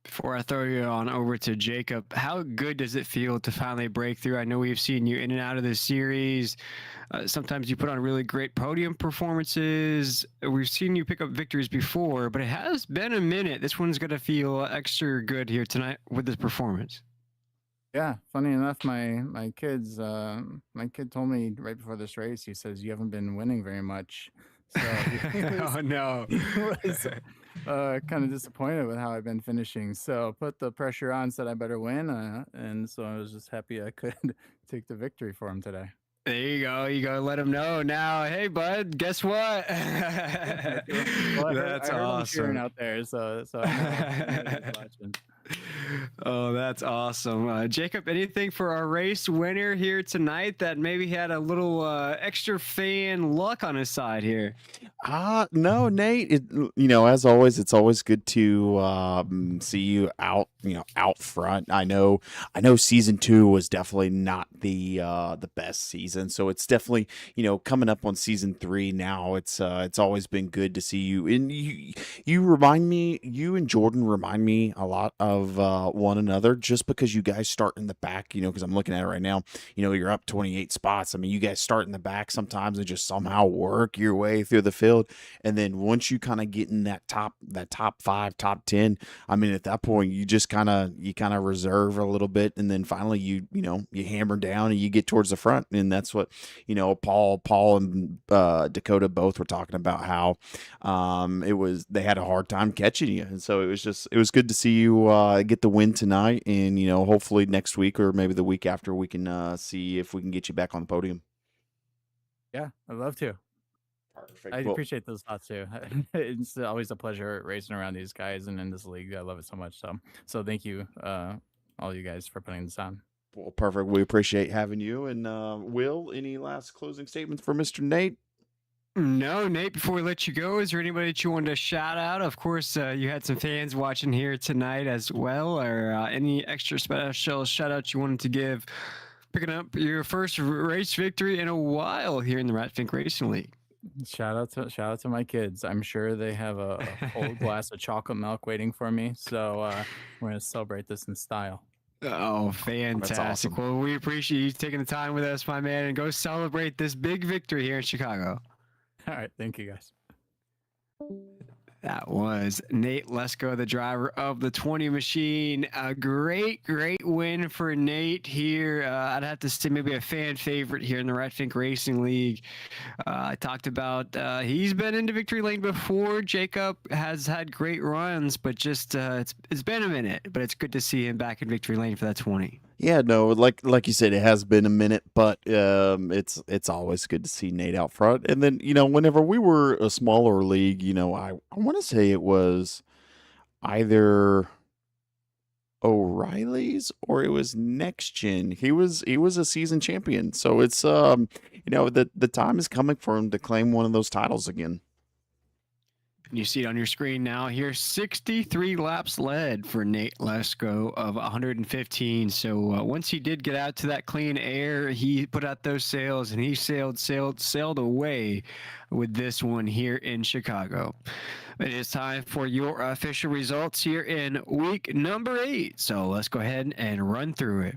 Before I throw you on over to Jacob, how good does it feel to finally break through? I know we've seen you in and out of the series. Sometimes you put on really great podium performances. We've seen you pick up victories before, but it has been a minute. This one's going to feel extra good here tonight with this performance. Yeah, funny enough, my kid told me right before this race, he says you haven't been winning very much. So Oh, no. he was kind of disappointed with how I've been finishing. So put the pressure on, said I better win, and so I was just happy I could take the victory for him today. There you go. You go let him know now. Hey, bud, guess what? Well, That's I heard him cheering awesome. out there, so I know he was watching. Oh, that's awesome. Jacob, anything for our race winner here tonight that maybe had a little extra fan luck on his side here? No, Nate. As always, it's always good to see you out front. I know season 2 was definitely not the best season, so it's definitely coming up on season 3 now. It's always been good to see you, and you and Jordan remind me a lot of one another, just because you guys start in the back. Because I'm looking at it right now. You're up 28 spots. I mean, you guys start in the back sometimes and just somehow work your way through the field. And then once you kind of get in that top 5, top 10, I mean, at that point, you just kind of reserve a little bit. And then finally you hammer down and you get towards the front. And that's what, Paul and Dakota both were talking about, how they had a hard time catching you. And so it was good to see you get the win tonight. And, hopefully next week or maybe the week after, we can see if we can get you back on the podium. Yeah, I'd love to. Perfect. I Well, appreciate those thoughts too. It's always a pleasure racing around these guys and in this league. I love it so much. So thank you, all you guys, for putting this on. perfect. We appreciate having you. And Will, any last closing statements for Mr. Nate? No, Nate, before we let you go, is there anybody that you wanted to shout out? Of course, you had some fans watching here tonight as well, or any extra special shout outs you wanted to give, picking up your first race victory in a while here in the Ratfink Racing League. Shout out to my kids. I'm sure they have a whole glass of chocolate milk waiting for me. So we're gonna celebrate this in style. Oh, fantastic. awesome. Well, we appreciate you taking the time with us, my man, and go celebrate this big victory here in Chicago. All right, thank you guys. That was Nate Lesko, the driver of the 20 machine. A great win for Nate here. I'd have to say maybe a fan favorite here in the Ratfink Racing League. I talked about he's been into victory lane before. Jacob has had great runs, but just it's been a minute. But it's good to see him back in victory lane for that 20. Yeah, no, like you said, it has been a minute, but it's always good to see Nate out front. And then whenever we were a smaller league, I want to say it was either O'Reilly's or it was Next Gen. He was a season champion, so it's the time is coming for him to claim one of those titles again. You see it on your screen now. Here, 63 laps led for Nate Lesko of 115. So once he did get out to that clean air, he put out those sails and he sailed away with this one here in Chicago. It is time for your official results here in week number 8. So let's go ahead and run through it.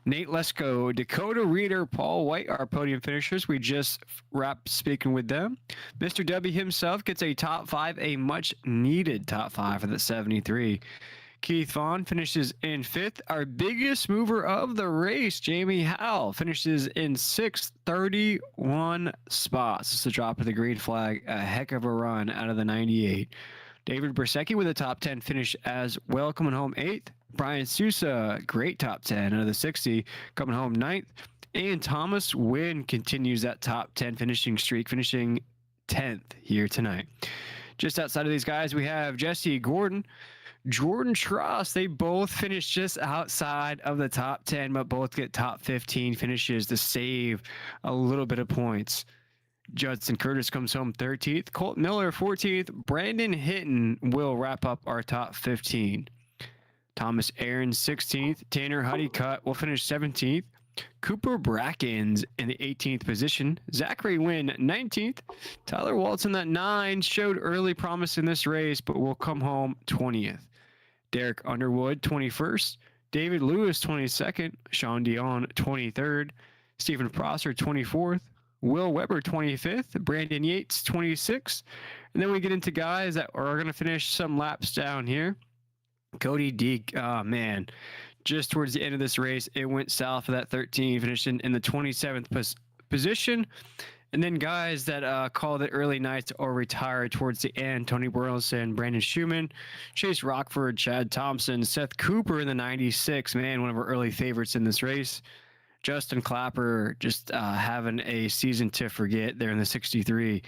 Nate Lesko, Dakota Reeder, Paul White, our podium finishers. We just wrapped speaking with them. Mr. W himself gets a top 5, a much needed top 5 for the 73. Keith Vaughn finishes in 5th. Our biggest mover of the race, Jamie Howell, finishes in 6th, 31 spots. It's the drop of the green flag. A heck of a run out of the 98. David Bersecki with a top 10 finish as well, coming home 8th. Brian Sousa, great top 10 out of the 60, coming home 9th. And Thomas Wynn continues that top 10 finishing streak, finishing 10th here tonight. Just outside of these guys, we have Jesse Gordon. Jordan Truss. They both finished just outside of the top 10, but both get top 15 finishes to save a little bit of points. Judson Curtis comes home 13th. Colt Miller 14th. Brandon Hinton will wrap up our top 15. Thomas Aaron 16th. Tanner Honeycutt will finish 17th. Cooper Brackens in the 18th position. Zachary Wynn 19th. Tyler Walton at 9 showed early promise in this race, but will come home 20th. Derek Underwood 21st. David Lewis 22nd. Sean Dion 23rd. Stephen Prosser 24th. Will Weber 25th. Brandon Yates 26th. And then we get into guys that are going to finish some laps down here. Cody Deek, oh man, just towards the end of this race, it went south of that 13, finishing in the 27th position. And then guys that called it early nights or retired towards the end: Tony Burleson, Brandon Schumann, Chase Rockford, Chad Thompson, Seth Cooper in the 96, man, one of our early favorites in this race. Justin Clapper just having a season to forget there in the 63.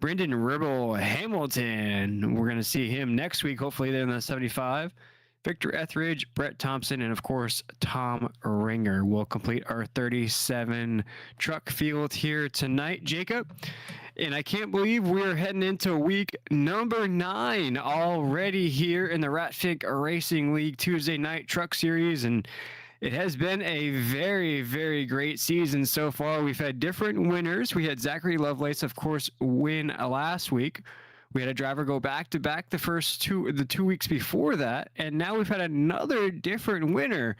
Brendan Ribble Hamilton, we're going to see him next week, hopefully there in the 75. Victor Etheridge, Brett Thompson, and of course, Tom Ringer will complete our 37 truck field here tonight, Jacob. And I can't believe we're heading into week number 9 already here in the Ratfink Racing League Tuesday Night Truck Series. And it has been a very, very great season so far. We've had different winners. We had Zachary Lovelace, of course, win last week. We had a driver go back-to-back the 2 weeks before that, and now we've had another different winner.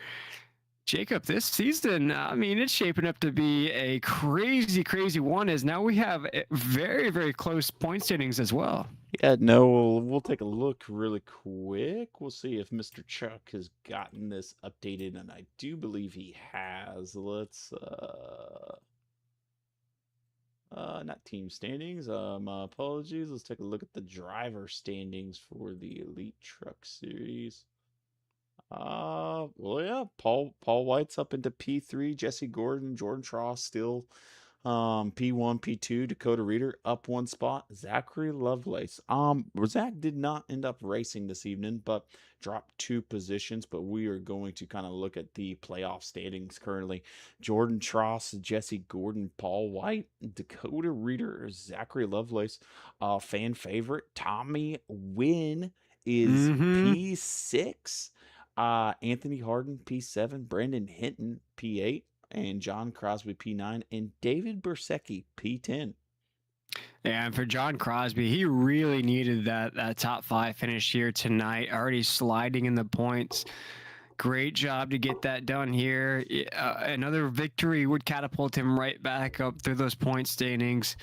Jacob, this season, I mean, it's shaping up to be a crazy, crazy one, as now we have very, very close point standings as well. Yeah, no, we'll take a look really quick. We'll see if Mr. Chuck has gotten this updated, and I do believe he has. Let's, not team standings. My apologies. Let's take a look at the driver standings for the Elite Truck Series. Well, yeah, Paul White's up into P3. Jesse Gordon, Jordan Tross still P1, P2. Dakota Reeder up 1 spot. Zachary Lovelace. Zach did not end up racing this evening, but dropped 2 positions. But we are going to kind of look at the playoff standings currently. Jordan Tross, Jesse Gordon, Paul White, Dakota Reeder, Zachary Lovelace. Fan favorite Tommy Wynn is P6. Anthony Harden, P7, Brandon Hinton, P8, and John Crosby, P9, and David Bersecki, P10. And for John Crosby, he really needed that top 5 finish here tonight, already sliding in the points. Great job to get that done here. Another victory would catapult him right back up through those point standings.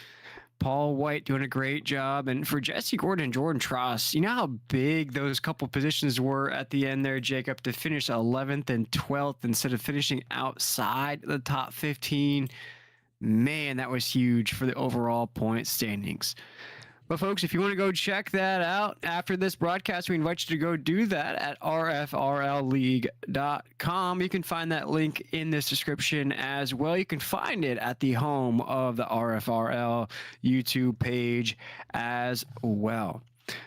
Paul White doing a great job. And for Jesse Gordon and Jordan Tross, you know how big those couple positions were at the end there, Jacob, to finish 11th and 12th instead of finishing outside the top 15. Man, that was huge for the overall point standings. But folks, if you want to go check that out after this broadcast, we invite you to go do that at rfrlleague.com. You can find that link in this description as well. You can find it at the home of the RFRL YouTube page as well.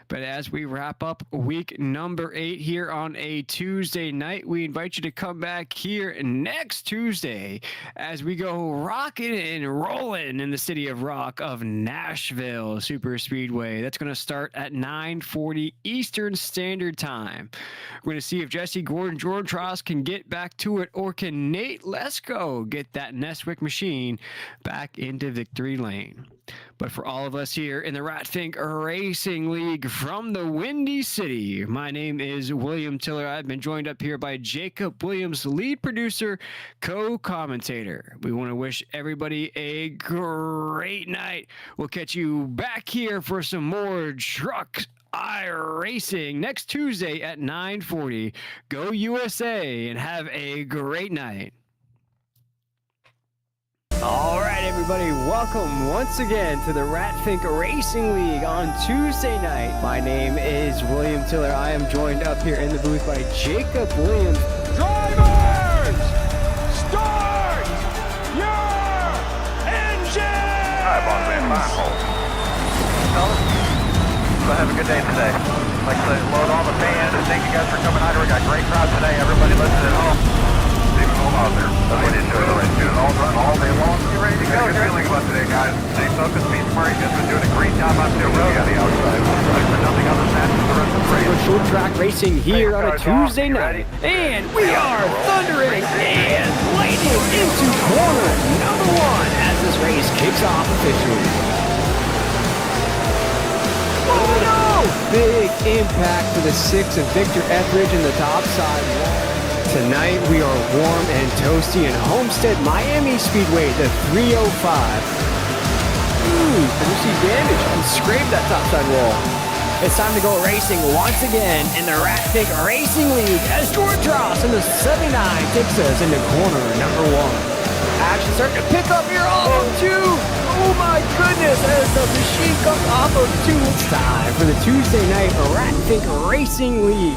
But as we wrap up week number 8 here on a Tuesday night, we invite you to come back here next Tuesday as we go rocking and rolling in the city of rock of Nashville Super Speedway. That's going to start at 9:40 Eastern Standard Time. We're going to see if Jesse Gordon, Jordan Tross can get back to it, or can Nate Lesko get that Nestwick machine back into victory lane. But for all of us here in the Ratfink Racing League from the Windy City, my name is William Tiller. I've been joined up here by Jacob Williams, lead producer, co-commentator. We want to wish everybody a great night. We'll catch you back here for some more truck iRacing next Tuesday at 9:40. Go USA and have a great night. All right, everybody, welcome once again to the Ratfink Racing League on Tuesday night. My name is William Tiller. I am joined up here in the booth by Jacob Williams. Drivers, start your engine! All right, boss man, 5 holes. Fellas, So have a good day today. Like I said, load all the fans, and thank you guys for coming out here. We got a great crowd today. Everybody listening at home. Leave them out there. Everybody enjoy the race. Doing all day long. You ready to go? Good feeling about today, guys. Stay focused, be smart. You guys been doing a great job out there. Road on the outside. Like for nothing other than that, the rest of the race. With short track racing here on a Tuesday night. And we are thundering and lightning into corner number 1 as this race kicks off officially. Oh no! Big impact to the 6 of Victor Etheridge in the top side wall. Tonight we are warm and toasty in Homestead, Miami Speedway, the 305. Ooh, did you see damage? And scraped that topside wall. It's time to go racing once again in the RFRL Truck Racing as George Ross in the 79 takes us into corner number 1. Action starting to pick up here off of 2. Oh my goodness, as the machine comes off of 2. It's time for the Tuesday night RFRL Truck Racing League.